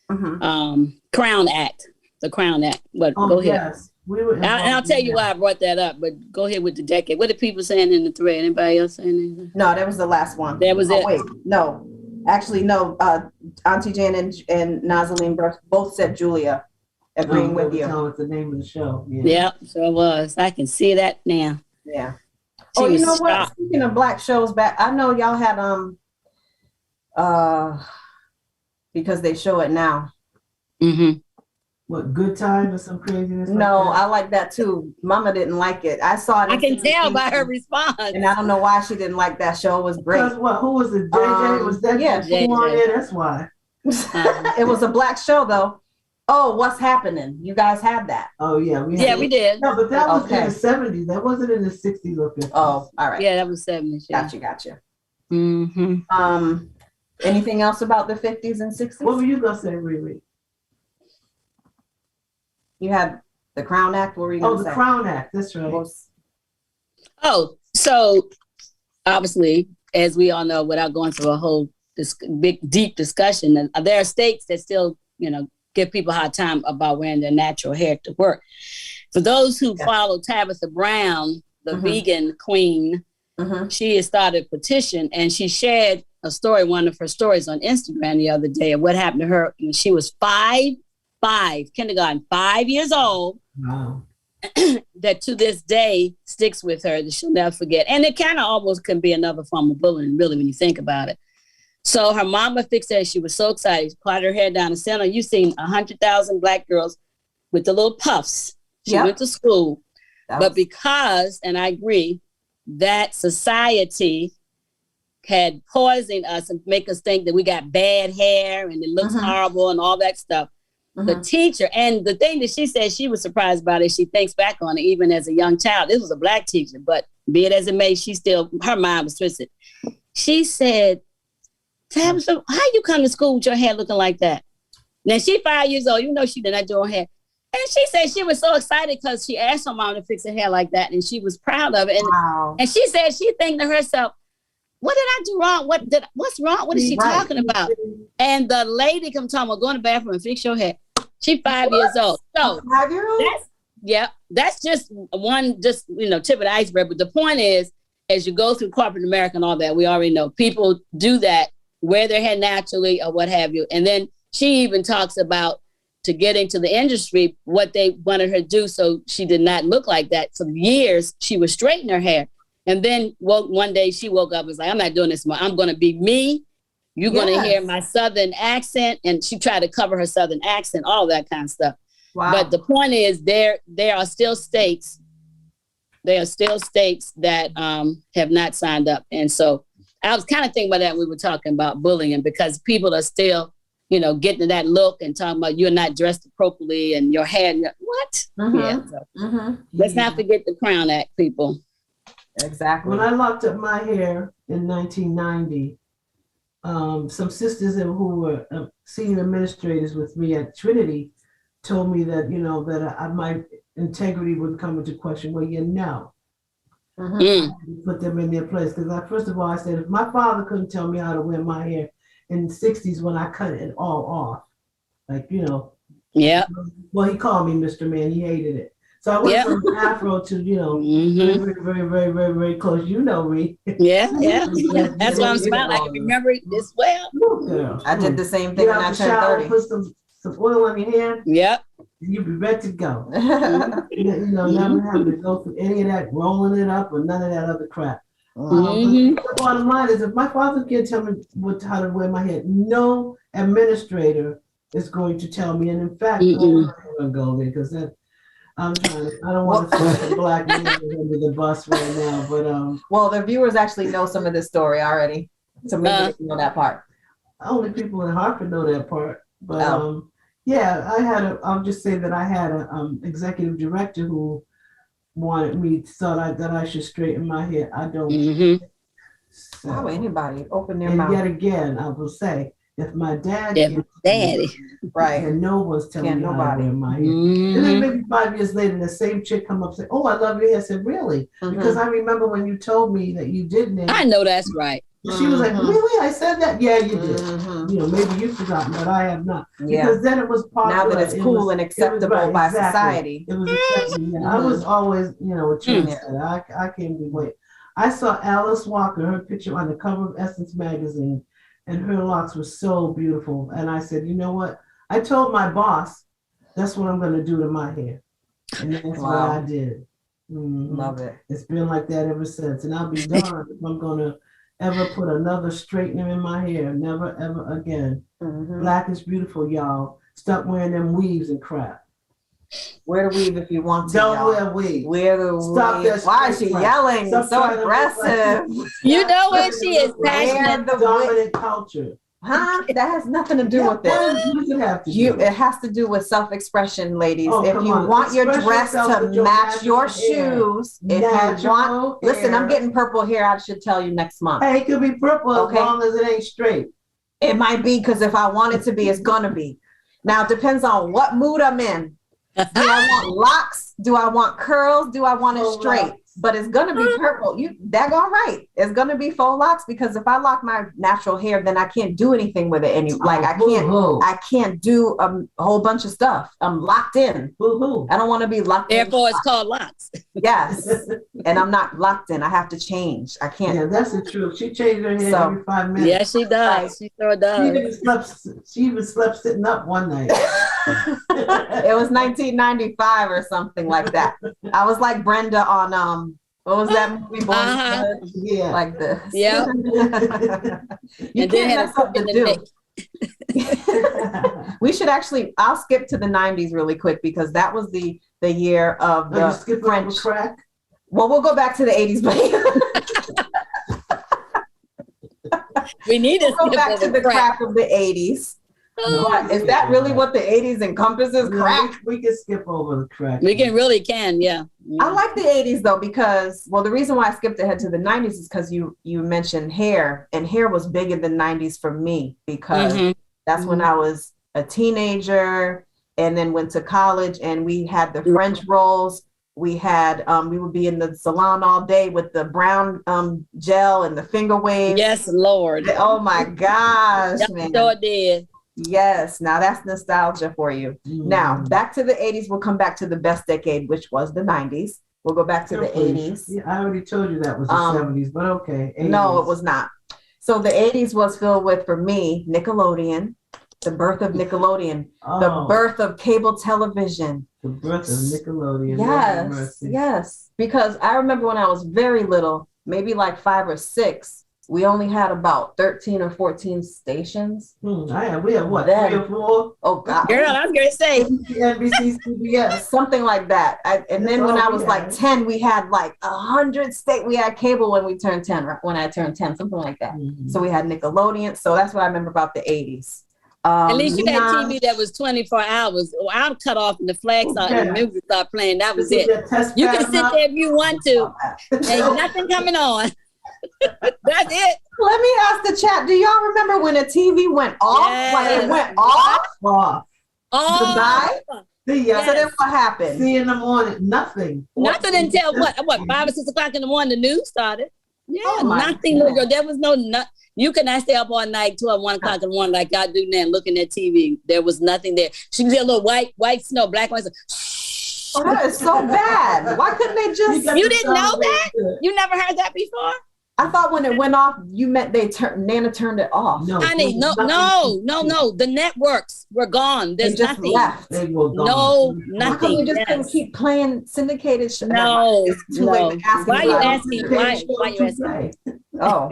Crown Act, the Crown Act. But go ahead. Yes. I'll tell you why I brought that up, but go ahead with the decade. What are people saying in the thread? Anybody else saying anything? No, that was the last one. That was it. Wait, no. Actually, no. Auntie Jan and Nazaline both said Julia. agreeing with you. It's the name of the show. Yeah. Yep, sure was. I can see that now. Yeah. She you know was what? shocked. Speaking of black shows back, I know y'all had because they show it now. Mm-hmm. What, Good Time or some craziness? No, like that? I like that too. Mama didn't like it. I saw it. I can tell by her response. And I don't know why she didn't like that show. It was great. Because what? Who was it? JJ? Was that yeah, JJ on there? That's why. It was a black show though. Oh, What's Happening? You guys had that. Oh yeah, we did. No, but that was in the 70s. That wasn't in the 60s or 50s. Oh, all right. Yeah, that was 70s. Yeah. Gotcha. Mm-hmm. Anything else about the 50s and 60s? What were you gonna say, Riri? You had the Crown Act. What were you gonna say? Oh, the Crown Act. That's right. Oh, so obviously, as we all know, without going through a whole big, deep discussion, and there are states that still, give people a hard time about wearing their natural hair to work. For those who follow Tabitha Brown, the vegan queen, she has started a petition, and she shared a story, one of her stories on Instagram the other day of what happened to her when she was kindergarten, 5 years old. Wow. That to this day sticks with her, that she'll never forget. And it kind of almost can be another form of bullying, really, when you think about it. So her mama fixed her. She was so excited. She parted her hair down the center. You've seen 100,000 black girls with the little puffs. She went to school. But because, and I agree, that society had poisoned us and make us think that we got bad hair and it looks horrible and all that stuff. The teacher, and the thing that she said she was surprised about is she thinks back on it, even as a young child. This was a black teacher, but be it as it may, her mind was twisted. She said, Tabitha, how you come to school with your hair looking like that? Now she's 5 years old, she did not do her hair. And she said she was so excited because she asked her mom to fix her hair like that, and she was proud of it. And she said she thinking to herself, what did I do wrong? What's wrong? What is she talking about? And the lady come talking about, go in the bathroom and fix your hair. She's 5 years old. So 5-year-old? That's just one, tip of the iceberg. But the point is, as you go through corporate America and all that, we already know people do that, wear their hair naturally or what have you. And then she even talks about, to get into the industry, what they wanted her to do so she did not look like that. For years, she was straightening her hair. And then one day she woke up and was like, I'm not doing this more. I'm going to be me. You're going to hear my Southern accent. And she tried to cover her Southern accent, all that kind of stuff. Wow. But the point is, there are still states that have not signed up. And so I was kind of thinking about that when we were talking about bullying, because people are still, getting to that look and talking about you're not dressed appropriately and your hair. What? Let's not forget the Crown Act, people. Exactly. When I locked up my hair in 1990, some sisters who were senior administrators with me at Trinity told me that, that my integrity would come into question. Well, put them in their place. Because first of all, I said, if my father couldn't tell me how to wear my hair in the 60s when I cut it all off, well, he called me Mr. Man. He hated it. So I went from afro to, very, very, very, very, very close. Reed. Yeah. That's why I'm smiling. I can remember it this well. Girl. I did the same thing when I turned 30. Put some oil on your hair. Yep. You'll be ready to go. Never having to go through any of that rolling it up or none of that other crap. The bottom line is, if my father can't tell me how to wear my hair, no administrator is going to tell me. And in fact, I'm not going to go there because I don't want to throw the black man under the bus right now. But well, the viewers actually know some of this story already, so maybe they know that part. Only people in Hartford know that part. But I'll just say that I had an executive director who wanted me, thought that I should straighten my hair. I don't. So, how anybody open their and mouth? Yet again, I will say, if my dad daddy, right, and no one's telling me how to wear my hair. Mm-hmm. And then maybe 5 years later, the same chick come up and say, "Oh, I love your hair." I said, "Really?" Because I remember when you told me that you didn't. I know that's right. She was like, "Really? I said that?" Yeah, you did. Maybe you've forgotten, but I have not. Yeah. Because then it was popular. Now that it's cool and acceptable by society. It was acceptable. Yeah. I was always, a trendsetter. I can't be wait. I saw Alice Walker, her picture on the cover of Essence magazine, and her locks were so beautiful. And I said, you know what? I told my boss That's what I'm going to do to my hair. And that's what I did. Love it. It's been like that ever since. And I'll be darned if I'm going to ever put another straightener in my hair. Never, ever again. Black is beautiful, y'all. Stop wearing them weaves and crap. Wear the weave if you want to. Don't wear weave. Wear the Stop weave. that. Why is she yelling? So aggressive. You know what? She is passionate. The dominant culture. Huh? That has nothing to do with it. What does it have to do? It has to do with self-expression, ladies. Oh, if you want your dress to match your shoes, if you want, listen, I'm getting purple hair. I should tell you next month. Hey, it could be purple as long as it ain't straight. It might be, because if I want it to be, it's gonna be. Now it depends on what mood I'm in. Do I want locks? Do I want curls? Do I want it straight? But it's gonna be purple. You daggone right. It's gonna be faux locks, because if I lock my natural hair, then I can't do anything with it. I can't do a whole bunch of stuff. I'm locked in. I don't want to be locked in. Therefore, it's called locks. Yes. And I'm not locked in. I have to change. I can't. Yeah, that's the truth. She changed her hair every 5 minutes. Yes, she does. She sure does. She even slept sitting up one night. It was 1995 or something like that. I was like Brenda on what was that movie? Yeah, like this. Yeah. You can't mess up the do. We should actually. I'll skip to the 90s really quick, because that was the year of the French crack. Well, we'll go back to the 80s, but we need to go back to the crack of the 80s. Is that really what the 80s encompasses? Crack? We can skip over the crack. We can, yeah. I like the 80s though, because, well, the reason why I skipped ahead to the 90s is because you mentioned hair, and hair was big in the 90s for me, because that's when I was a teenager and then went to college, and we had the French rolls. We had, we would be in the salon all day with the brown gel and the finger waves. Yes, Lord. Oh my gosh, man. Sure did. Yes, now that's nostalgia for you. Now, back to the 80s. We'll come back to the best decade, which was the 90s. We'll go back to the 80s. Yeah, I already told you that was the 70s, but okay. 80s. No, it was not. So the 80s was filled with, for me, Nickelodeon, the birth of Nickelodeon, the birth of cable television. The birth of Nickelodeon. Yes. Because I remember when I was very little, maybe like 5 or 6, we only had about 13 or 14 stations. We had what, 3 or 4? Oh God. Girl, I was going to say. NBC, CBS. Something like that. And then when I was like 10, we had like 100 states. We had cable when we turned 10, when I turned 10, something like that. So we had Nickelodeon. So that's what I remember about the 80s. At least you had TV that was 24 hours. Well, I'm cut off and the flags out and the music start playing. That was it. You can sit there if you want to. Ain't nothing coming on. That's it. Let me ask the chat. Do y'all remember when a TV went off? Yes. Like it went off? Oh. So then what happened? 3 in the morning, nothing. Nothing until what 5 or 6 o'clock in the morning, the news started. Yeah, nothing. Little girl. There was no you could not stay up all night, 12, 1 o'clock in the morning like I do now, looking at TV. There was nothing there. She could see a little white snow, black ones. Oh, that is so bad. Why couldn't they just? You didn't know that? You never heard that before? I thought when it went off, you meant Nana turned it off. No, honey, no. The networks were gone. There's nothing. Left. They were gone. No, nothing. How come we just couldn't keep playing syndicated shows? No, Why are you asking? Why you asking? Oh,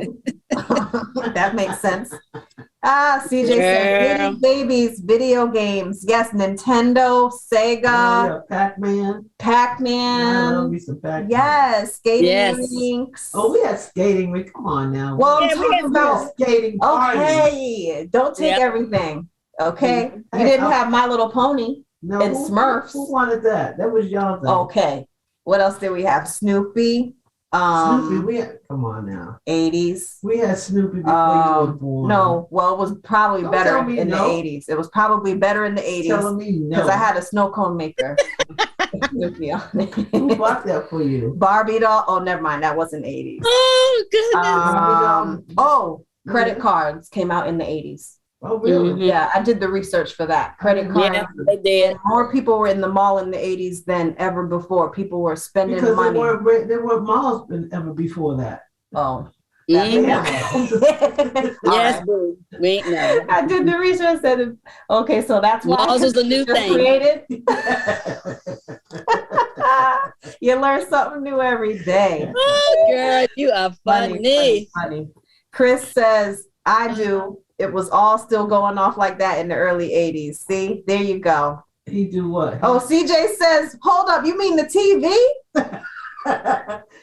that makes sense. CJ said babies, video games. Yes, Nintendo, Sega, Pac-Man. Yes, skating rinks. Oh, we had skating rinks. Come on now. Well, I'm talking about skating parties. Okay, don't take everything. Okay, you didn't have My Little Pony and Smurfs. Who wanted that? That was y'all thing. Okay, what else did we have? Snoopy. Snoopy, we had, come on now. 80s. We had Snoopy before you were born. No, well, it was probably better in the 80s. It was probably better in the 80s because I had a snow cone maker. Snoopy on it. Who bought that for you? Barbie doll. Oh, never mind. That wasn't 80s. Oh, goodness. Credit cards came out in the 80s. Oh, really? Yeah, I did the research for that. Credit cards. Yeah, they did. More people were in the mall in the 80s than ever before. People were spending money. There weren't malls ever before that. Oh. Yes, boo. We ain't know. I did the research. Said, okay, so that's why Laws is a new thing. Created. You learn something new every day. Oh, girl, you are funny. Funny. Chris says, I do. It was all still going off like that in the early 80s. See, there you go. He do what? Oh, CJ says, hold up, you mean the TV?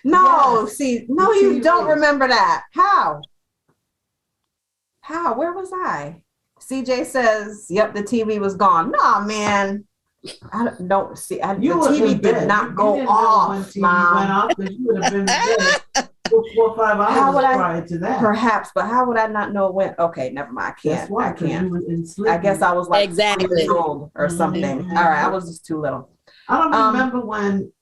No, Yes, see, no, you don't remember that. How? Where was I? CJ says, yep, the TV was gone. Nah, man. I don't see. The TV did not go off. When TV went off, because you would have been dead 4 or 5 hours prior to that. Perhaps, but how would I not know when? Okay, never mind. I can't. I can't. I guess I was like exactly 3 years old or something. Mm-hmm. All right, I was just too little. I don't remember when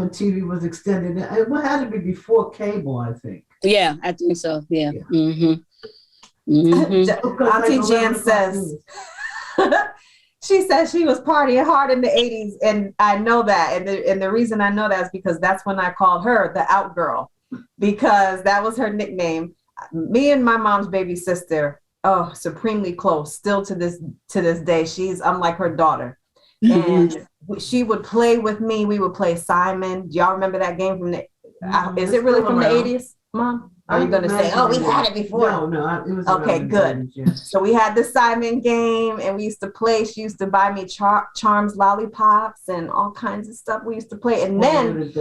TV was extended. It had to be before cable, I think. Yeah, I think so. Yeah. Auntie Jan says. She said she was partying hard in the 80s, and I know that. And the reason I know that is because that's when I called her the out girl, because that was her nickname. Me and my mom's baby sister, supremely close, still to this day. I'm like her daughter. And she would play with me. We would play Simon. Do y'all remember that game from the, is it really from the 80s, Mom? Are you going to say, we had it before? No, it was okay, good. So we had the Simon game, and we used to play. She used to buy me Charms lollipops and all kinds of stuff we used to play. And then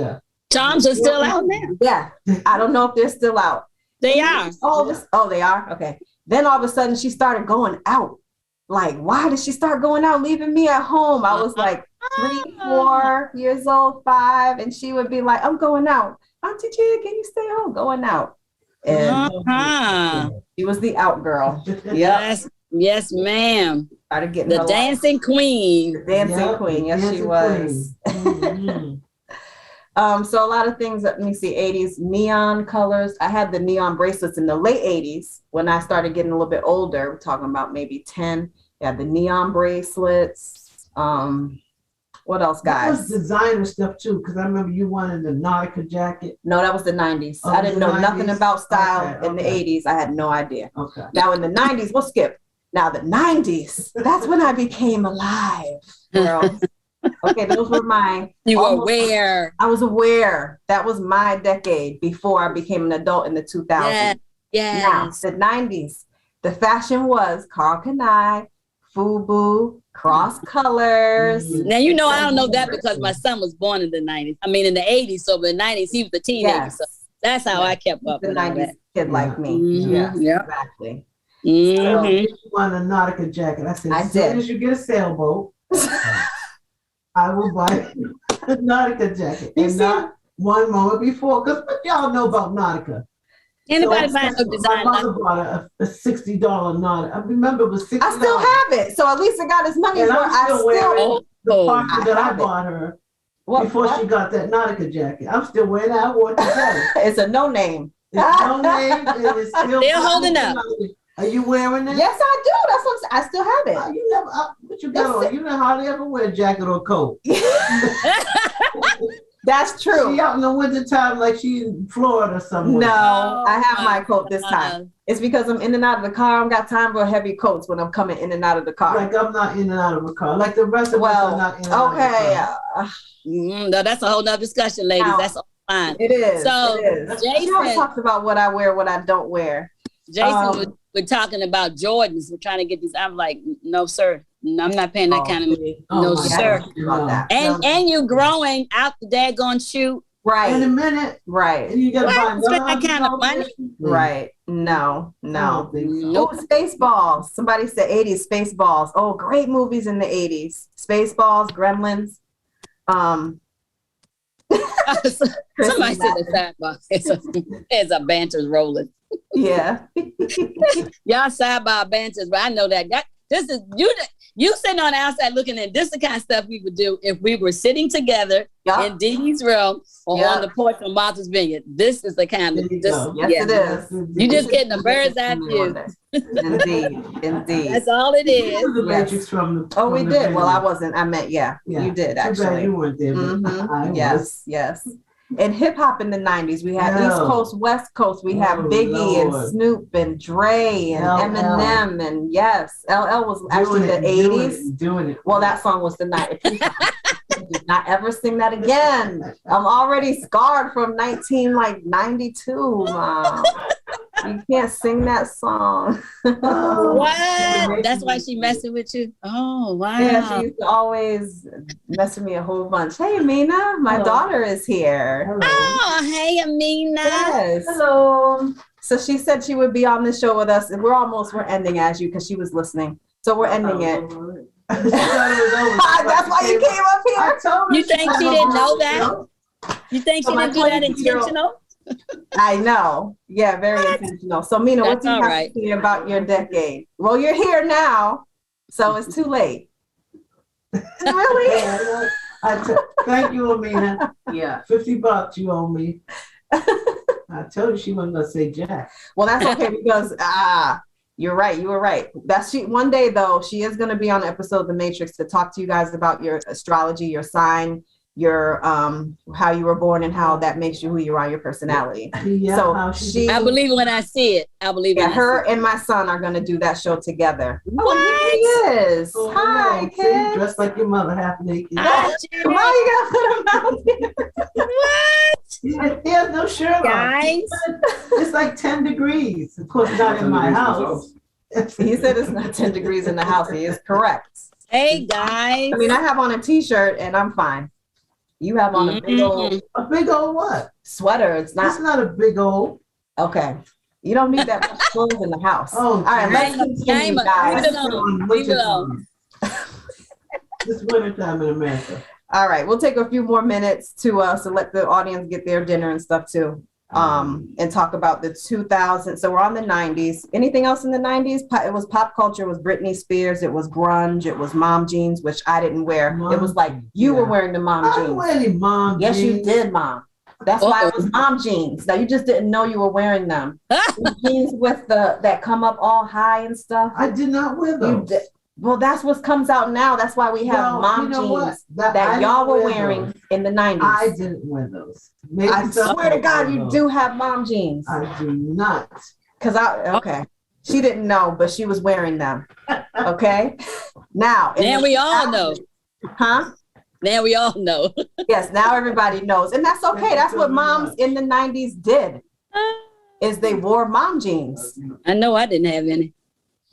Charms are still out now. Yeah, I don't know if they're still out. They are. They are? Okay. Then all of a sudden she started going out. Like, why did she start going out, leaving me at home? I was like 3, 4 years old, 5, and she would be like, I'm going out. Auntie Jan, can you stay home? Going out. And she was the out girl. Yes, ma'am. Started getting the dancing queen. The dancing queen. Yes, she was. So a lot of things, let me see, 80s, neon colors. I had the neon bracelets in the late 80s when I started getting a little bit older. We're talking about maybe 10. Yeah, the neon bracelets. What else, guys? That was designer stuff too, because I remember you wanted the Nautica jacket. No, that was the 90s. I didn't know nothing about style in the 80s. I had no idea. Okay. Now in the 90s, we'll skip. Now the 90s, that's when I became alive, girls. Okay, those were my... You were aware. I was aware. That was my decade before I became an adult in the 2000s. Yeah. Now, the 90s, the fashion was Karl Kani, FUBU, cross colors. Now, you know, I don't know that because my son was born in the 90s. I mean, in the 80s. So in the 90s, he was a teenager. Yes. So that's how I kept up. The 90s kid like me. Yes, exactly. So you want a Nautica jacket. I said, as soon as you get a sailboat, I will buy a Nautica jacket. And not one moment before, because y'all know about Nautica. Anybody buy no design? My mother bought a $60 Nautica. I remember it was $60. I still have it. So at least I got his money. And I'm still wearing the party that I bought her before she got that Nautica jacket. I'm still wearing it. I wore it today. It's a no name. It's no name. And it's still they're holding up. Are you wearing it? Yes, I do. That's what I still have it. You never. What you got on? You don't hardly ever wear a jacket or coat. That's true. She out in the wintertime like she's in Florida somewhere. No, I have my coat this time. It's because I'm in and out of the car. I don't got time for heavy coats when I'm coming in and out of the car. Like I'm not in and out of the car. Like the rest of us are not in and out of the car. No, that's a whole nother discussion, ladies. Now, that's all fine. It is. So Jason talks about what I wear, what I don't wear. Jason we're talking about Jordans. We're trying to get these. I'm like, no, sir. No, I'm not paying that kind of money. No, sir. And you growing out the daggone shoe. Right. In a minute. Right. And you gotta buy that kind of money. Right. No. Nope. Oh, Spaceballs. Somebody said 80s Spaceballs. Oh, great movies in the 80s. Spaceballs, Gremlins. Somebody said the sidebar. It's a banter's rolling. Yeah. Y'all sidebar banters, but I know that this is you sitting on the outside looking at this, the kind of stuff we would do if we were sitting together in Dee's room or on the porch on Martha's Vineyard. This is the kind of it is. You just getting a bird's eye view. Indeed. That's all it is. The Matrix from the we did. Well, I wasn't. I meant you did actually. You weren't there. Yes. And hip hop in the 90s, we had East Coast, West Coast. We had Biggie and Snoop and Dre and Eminem. And yes, LL was actually the 80s. Doing it. Well, that song was the 90s. Do not ever sing that again. I'm already scarred from 1992, Mom. You can't sing that song. What? That's why she messing with you? Oh, wow. Yeah, she used to always mess with me a whole bunch. Hey, Amina, my daughter is here. Hello. Oh, hey, Amina. Yes. Hello. So she said she would be on the show with us, and we're ending as you because she was listening. So we're ending it. That's why you came up here. You think she didn't know that? You think she didn't do that intentional? I know. Yeah, very intentional. So, Mina, what do you have to say about your decade? Well, you're here now, so it's too late. Really? Thank you, Amina. Yeah, $50 you owe me. I told you she wasn't gonna say Jack. Well, that's okay because you're right. You were right. One day though, she is gonna be on an episode of The Matrix to talk to you guys about your astrology, your sign, your how you were born and how that makes you who you are, your personality. Yeah, so I believe when I see it. I believe. Yeah, her and my son are gonna do that show together. What? Oh, he is. Oh, Hi, kid. Dressed like your mother, half naked. Why you gotta put him out there? What? He has no shirt on. Guys, it's like 10 degrees. Of course, not in my house. He said it's not 10 degrees in the house. He is correct. Hey, guys. I mean, I have on a t-shirt and I'm fine. You have on a big old what? Sweater. It's not a big old. Okay. You don't need that much clothes in the house. Oh, all right. Let's continue, guys. Leave it alone. It's wintertime in America. All right. We'll take a few more minutes to let the audience get their dinner and stuff too. And talk about the 2000s. So we're on the 90s. Anything else in the 90s? It was pop culture. It was Britney Spears. It was grunge. It was mom jeans, which I didn't wear. It was like you were wearing the mom jeans. I didn't wear any mom jeans. Yes, you did, Mom. That's why it was mom jeans. Now you just didn't know you were wearing them. Jeans with that come up all high and stuff. I did not wear those. Well, that's what comes out now. That's why we have mom jeans that y'all were wearing in the 90s. I didn't wear those. I swear to God, you do have mom jeans. I do not. Okay. She didn't know, but she was wearing them. Okay. Now we all know. Huh? Now we all know. Yes, now everybody knows. And that's okay. That's what moms in the 90s did. Is they wore mom jeans. I know I didn't have any.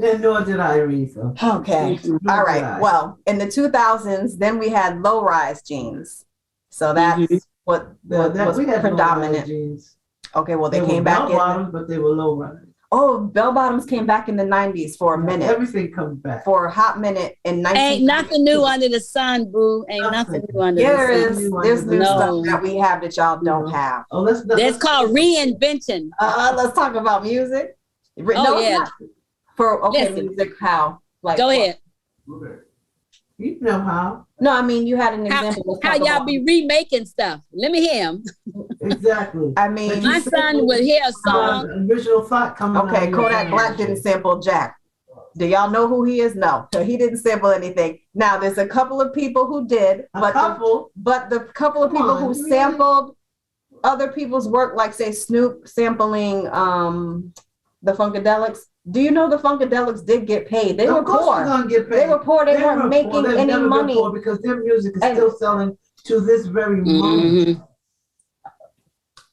And nor did I, Aretha. Okay. All right. Well, in the 2000s, then we had low-rise jeans. So that's what was predominant. Jeans. Okay. Well, they came back in, but they were low-rise. Oh, bell bottoms came back in the 90s for a minute. Everything comes back for a hot minute in 19. Ain't nothing new under the sun, boo. Ain't nothing new under the sun. There's new stuff that we have that y'all don't have. Oh, that's called reinvention. Let's talk about music. Music. How? Like go ahead. You know how. No, I mean you had an example. How y'all be remaking stuff? Let me hear him. Exactly. I mean, my son would hear a song. Original thought coming. Okay, Kodak Black didn't sample Jack. Do y'all know who he is? No, he didn't sample anything. Now there's a couple of people who did, but the couple of people who sampled other people's work, like say Snoop sampling the Funkadelics. Do you know the Funkadelics did get paid? They were poor. They were poor. They weren't making any money because their music is still selling to this very moment.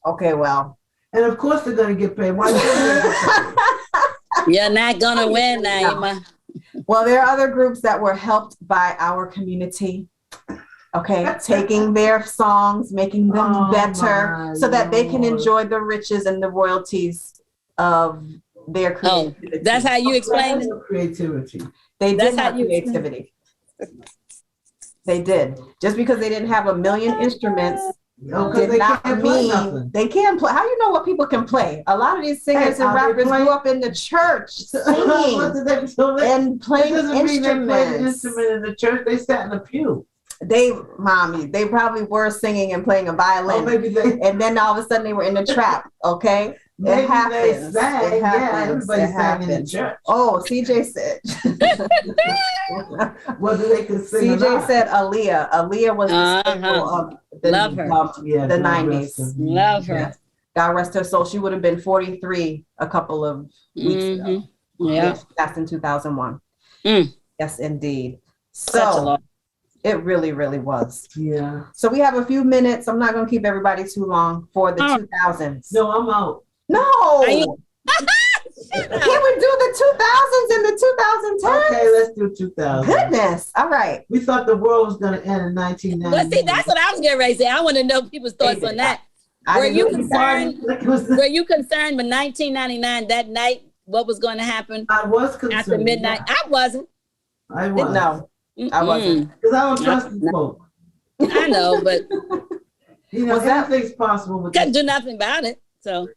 Okay, well, and of course they're going to get paid. Why? You're not going to win, Naima. Well, there are other groups that were helped by our community. Okay, taking their songs, making them better, so that they can enjoy the riches and the royalties of their creativity. That's how you explain it? Creativity. They did have creativity. They did. Just because they didn't have a million instruments did not mean they can't play. How do you know what people can play? A lot of these singers and rappers grew up in the church singing and playing instruments. They played an instrument in the church. They sat in the pew. They probably were singing and playing a violin. Maybe they. And then all of a sudden they were in the trap. Okay. Maybe happens. They sang. It happens. Yeah, everybody It sang in the happens. church. Oh, CJ said. Whether they could sing or CJ not. said Aaliyah. Aaliyah was the staple of the, Love her. Yeah, the God 90s. rest her. Love her. Yes. God rest her soul. She would have been 43 a couple of weeks ago. Yeah. She passed in 2001. Yes, indeed. Such a So lot. it really, really was. Yeah. So we have a few minutes. I'm not going to keep everybody too long for the 2000s. No, I'm out. No. Can we do the 2000s and the 2010s? Okay, let's do 2000. Goodness. All right. We thought the world was going to end in 1990. Well, see, that's what I was getting ready to say. I want to know people's thoughts on that. Were you concerned with 1999 that night? What was going to happen? I was concerned. After midnight? I wasn't. I was. No, I wasn't. Because I don't trust these folk. I know, but anything's possible with couldn't do nothing about it. So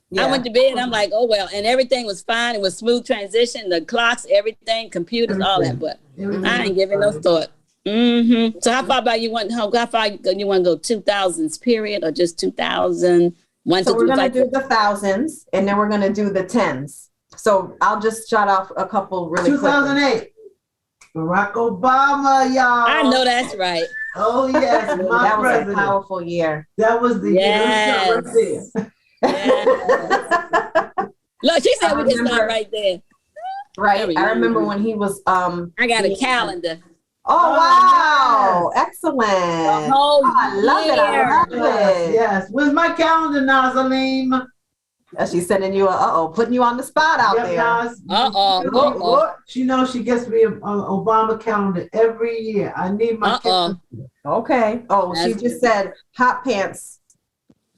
Yeah. I went to bed and I'm like, oh well, and everything was fine. It was smooth transition, the clocks, everything, computers, all that. But I ain't giving no thought. So how far about you want? How far you want to go? 2000s period or just 2000? So we're gonna do the thousands and then we're gonna do the tens. So I'll just shout off a couple really 2008. Barack Obama, y'all. I know that's right. Oh yes, that was a powerful year. That was the year. Look, she said we can start right there. Right. I remember when he was I got a calendar. Oh wow. Excellent. I love it. I love it. Yes. Where's my calendar, Nazalim? She's sending you putting you on the spot out there. She knows she gets me an Obama calendar every year. I need my calendar. Okay. Oh, she just said hot pants.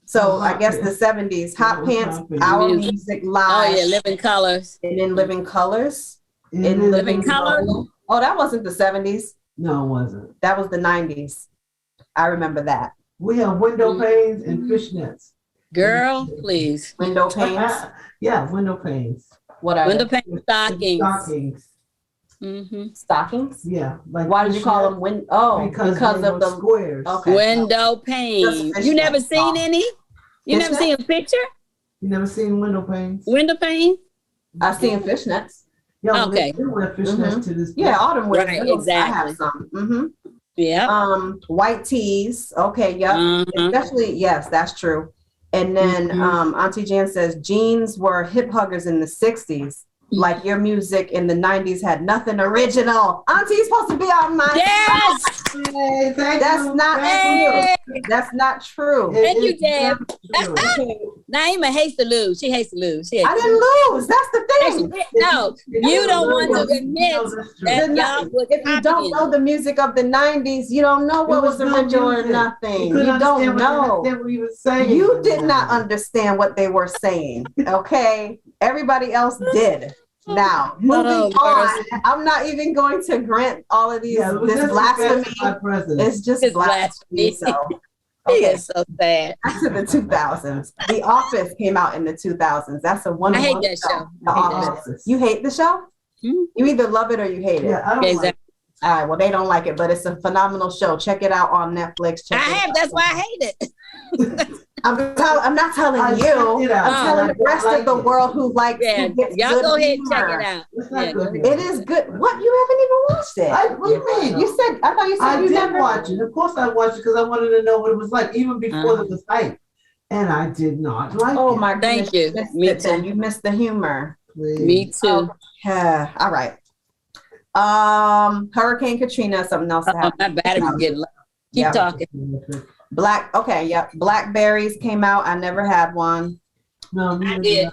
So I guess the 70s. Hot pants, Our Music Live. Oh yeah, Living Colors. And in Living Colors. In Living Colors. Oh, that wasn't the 70s. No, it wasn't. That was the 90s. I remember that. We have window panes and fishnets. Girl, please. Window panes. Yeah, window panes. What are window panes? Stockings. Stockings. Stockings? Yeah. Like why did you call them because of the squares? Okay. Window panes. You never seen any? You never seen a picture? You never seen window panes? Window panes? I've seen fishnets. Yeah, okay. They wear fishnets to this day. Yeah, autumn wear. Right, exactly. I have some. Yeah. White tees. Okay, yeah. Especially, yes, that's true. And then Auntie Jan says jeans were hip huggers in the 60s. Like your music in the 90s had nothing original. Auntie's supposed to be on my yes. Hey, that's not true. That's not true. Thank you, Deb. Naima hates to lose. She hates to lose. I didn't lose. That's the thing. No, you don't want to admit that y'all was if you don't know the music of the 90s, you don't know what was original or nothing. You don't know. What he was saying. You did not understand what they were saying. Okay, everybody else did. Now, moving on, I'm not even going to grant all of these this blasphemy. It's just blasphemy. So, okay, so sad. Back to the 2000s. The Office came out in the 2000s. That's a wonderful show. I hate that show. The Office. You hate the show? You either love it or you hate it. Yeah, I don't like it. All right, well, they don't like it, but it's a phenomenal show. Check it out on Netflix. That's why I hate it. I'm not telling you. I'm telling the rest of the world who likes y'all go ahead and check it out. It is good. What? You haven't even watched it? What do you mean? I thought you said you never watched it. Of course I watched it because I wanted to know what it was like, even before there was hype. And I did not like it. Oh my goodness. Thank you. Me too. You missed the humor. Please. Me too. Yeah. All right. Hurricane Katrina, something else happened. My battery's getting low. Keep talking. Blackberries came out. I never had one. No, I did.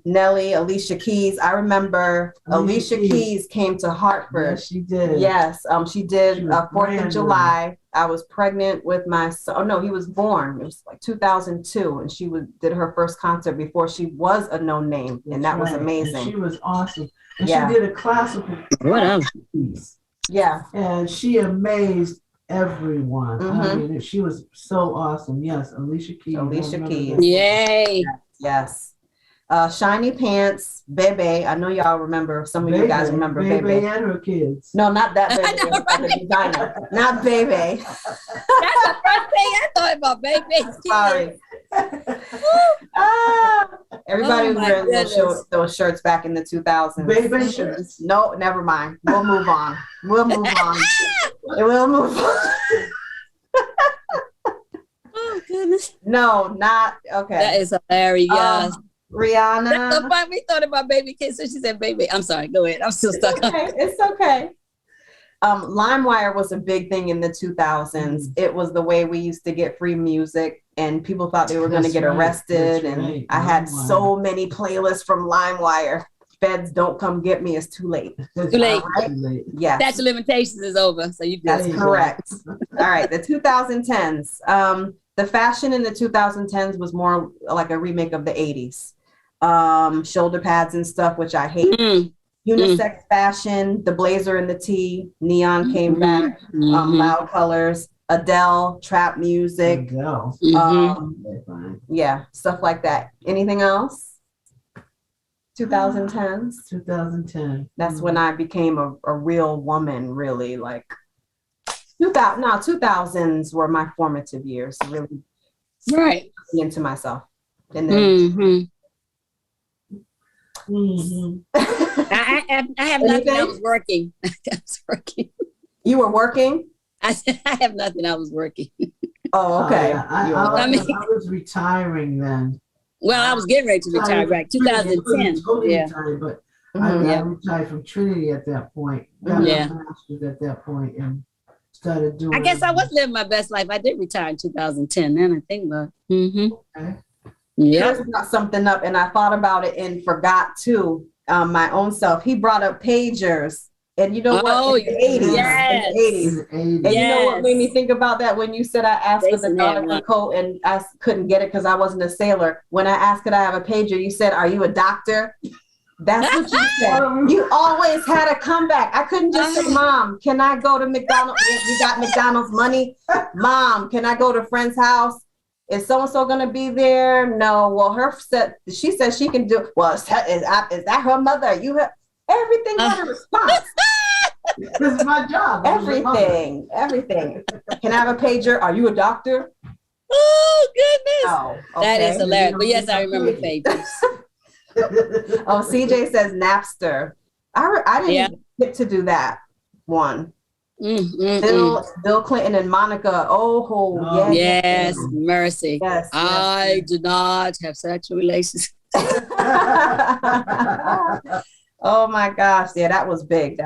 Nelly, Alicia Keys. I remember Alicia Keys came to Hartford. Yes, she did. Yes, she did. 4th of July. I was pregnant with my son. Oh no, he was born. It was like 2002, and she did her first concert before she was a known name, and that was amazing. And she was awesome. And she did a classical piece. Yeah, and she amazed everyone. I mean, she was so awesome. Yes, Alicia Keys. Alicia Keys. Yay. Yes. Shiny Pants, Bebe. I know y'all remember. Some of you guys remember Bebe. Bebe and her kids. No, not that Bebe. The designer. Not Bebe. That's the first thing I thought about, Bebe. Sorry. Everybody was wearing goodness. those shirts back in the 2000s. Baby shirts. No, never mind. We'll move on. We'll move on. We'll move on. Oh goodness. No, not okay. That is hilarious. Rihanna. That's so funny. We thought about Baby K, so she said baby. I'm sorry, go ahead. I'm still stuck on Okay, it's okay. LimeWire was a big thing in the 2000s. It was the way we used to get free music, and people thought they were going to get arrested. That's and right. I had so many playlists from LimeWire. Feds don't come get me. It's too late. Too late. Right? Yes. Statute of limitations is over. So you That's correct. All right. The 2010s. The fashion in the 2010s was more like a remake of the 80s. Shoulder pads and stuff, which I hate. Unisex fashion, the blazer and the tee, neon came back, loud colors, Adele, trap music. Yeah, stuff like that. Anything else? 2010s? 2010. That's when I became a real woman, really. Like 2000s were my formative years, really right into myself. And then I have nothing. I was working. I was working. You were working? I said I have nothing. I was working. Oh, okay. I was retiring then. Well, I was getting ready to retire, right? 2010. Totally Yeah. retired, but I retired from Trinity at that point. Got my master's at that point and started doing. I guess I was living my best life. I did retire in 2010. Then I think about. Okay. Yeah. Chris brought something up, and I thought about it and forgot too. My own self. He brought up pagers, and you know what? Oh, in the 80s. yes. In the 80s. And you know what made me think about that when you said I asked for the nautical coat and I couldn't get it because I wasn't a sailor. When I asked could I have a pager, you said, "Are you a doctor?" That's what you said. You always had a comeback. I couldn't just say, "Mom, can I go to McDonald's? You got McDonald's money?" "Mom, can I go to a friend's house? Is so-and-so going to be there?" "No." "Well, she said she can do." "Well, is that her mother?" Everything had a response. This is my job. Everything. "Can I have a pager? Are you a doctor?" Oh, goodness. Oh, okay. That is hilarious. But yes, I remember pagers. Oh, CJ says Napster. I didn't get to do that one. Bill Clinton and Monica. Oh, yes, mercy. Yes, I did not have sexual relations. Oh my gosh. Yeah, that was big.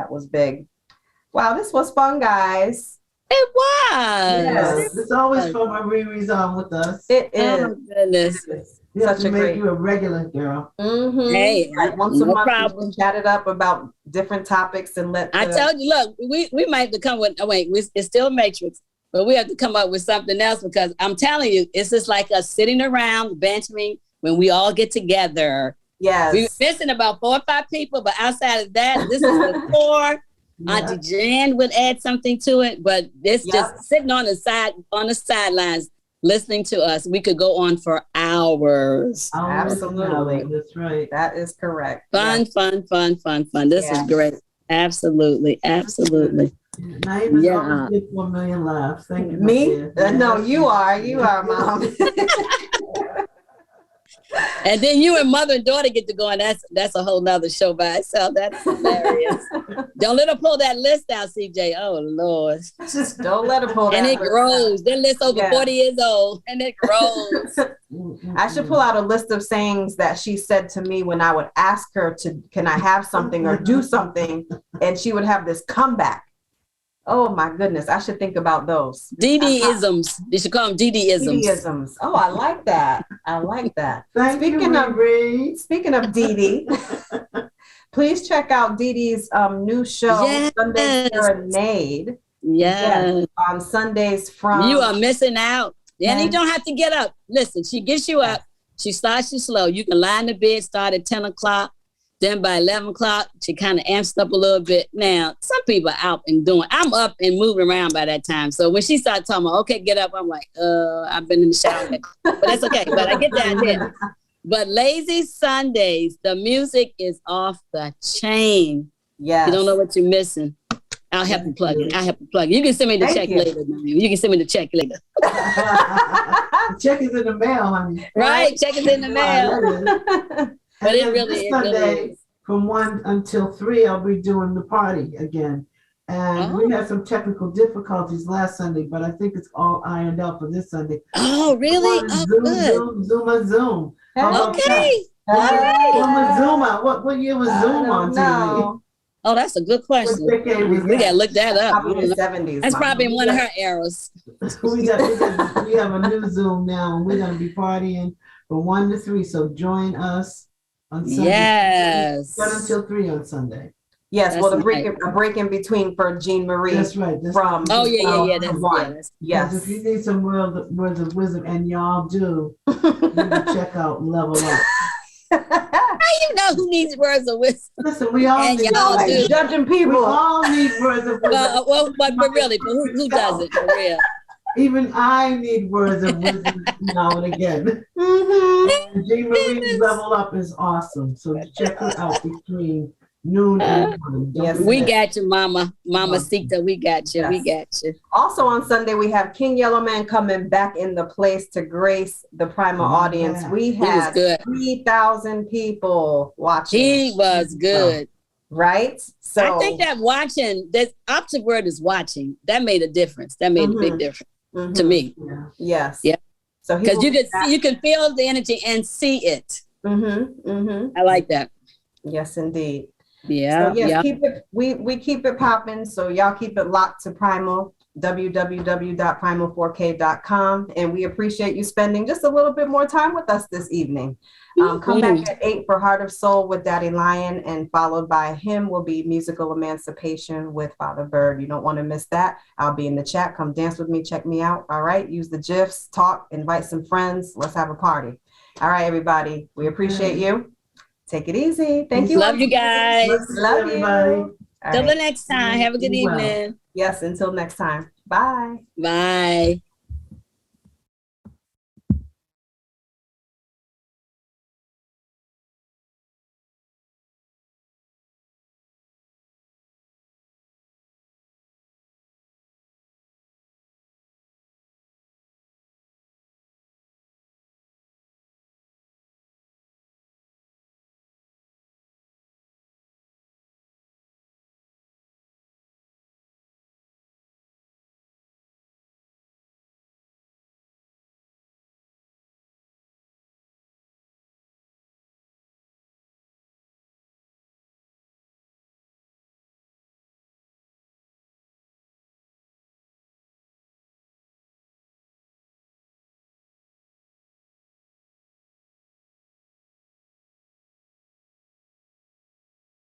Wow, this was fun, guys. It was. Yes, it's always fun when Riri's on with us. It is. Oh, goodness. We have to make you a regular girl. Hey, like once a month, problem. we chat it up about different topics and I told you, look, we might have to come with. It's still Matrix, but we have to come up with something else because I'm telling you, it's just like us sitting around benching when we all get together. Yes, we were missing about 4 or 5 people, but outside of that, this is the core. Auntie Jan would add something to it, but it's just sitting on the sidelines. Listening to us, we could go on for hours. Absolutely. That's right. That is correct. Fun. This is great. Absolutely. Not even 4 million laughs. Thank you. Me? No, you are, Mom. And then you and mother and daughter get to go, and that's a whole nother show by itself. That's hilarious. Don't let her pull that list out, CJ. Oh Lord. Just don't let her pull that. And it grows. That list over 40 years old, and it grows. I should pull out a list of sayings that she said to me when I would ask her can I have something or do something, and she would have this comeback. Oh my goodness, I should think about those. DD-isms. They should call them DD-isms. DD-isms. Oh, I like that. Speaking of Dee, please check out Dee Dee's new show, Sunday Serenade. Yes. On Sundays from. You are missing out. And you don't have to get up. Listen, she gets you up. She starts you slow. You can lie in the bed, start at 10 o'clock. Then by 11 o'clock, she kind of amps up a little bit. Now, some people are out and I'm up and moving around by that time. So when she started talking about, okay, get up, I'm like, I've been in the shower. But that's okay. But I get the idea. But Lazy Sundays, the music is off the chain. Yeah. You don't know what you're missing. I'll help you plug it. I'll help you plug it. You can send me the check later. You can send me the check later. The check is in the mail, honey. Right? Check is in the mail. But it really is. From 1 until 3, I'll be doing the party again. And we had some technical difficulties last Sunday, but I think it's all ironed out for this Sunday. Oh, really? Oh, good. Zoom. Okay. Zuma. What year was Zoom on TV? Oh, that's a good question. We gotta look that up. Probably the 70s. That's probably in one of her eras. we have a new Zoom now, and we're gonna be partying from 1 to 3. So join us on Sunday. Yes. 1 until 3 on Sunday. Yes, that's a break in between for Jean Marie. That's right. From Yes. If you need some words of wisdom, and y'all do, you can check out Level Up. How you know who needs words of wisdom? Listen, we all and need y'all do. Judging people. We all need words of wisdom. But really, who doesn't for real? Even I need words of wisdom now and again. Jean Marie's Level Up is awesome. So check her out between noon and 1. Yes, we got you, Mama Sita. We got you. Yes. We got you. Also on Sunday, we have King Yellowman coming back in the place to grace the Primal audience. We had 3,000 people watching. He was good. Right? So I think that watching, that opposite word is watching. That made a difference. That made a big difference to me. Yeah. Yes. Yeah. So because you can feel the energy and see it. I like that. Yes, indeed. Yeah. So yes, keep it. We keep it popping. So y'all keep it locked to Primal, www.primal4k.com. And we appreciate you spending just a little bit more time with us this evening. Come back at 8 for Heart of Soul with Daddy Lion, and followed by him will be Musical Emancipation with Father Bird. You don't want to miss that. I'll be in the chat. Come dance with me. Check me out. All right. Use the GIFs, talk, invite some friends. Let's have a party. All right, everybody. We appreciate you. Take it easy. Thank you. Love you guys. Love you. Till the next time. Have a good evening. Yes, until next time. Bye. Bye.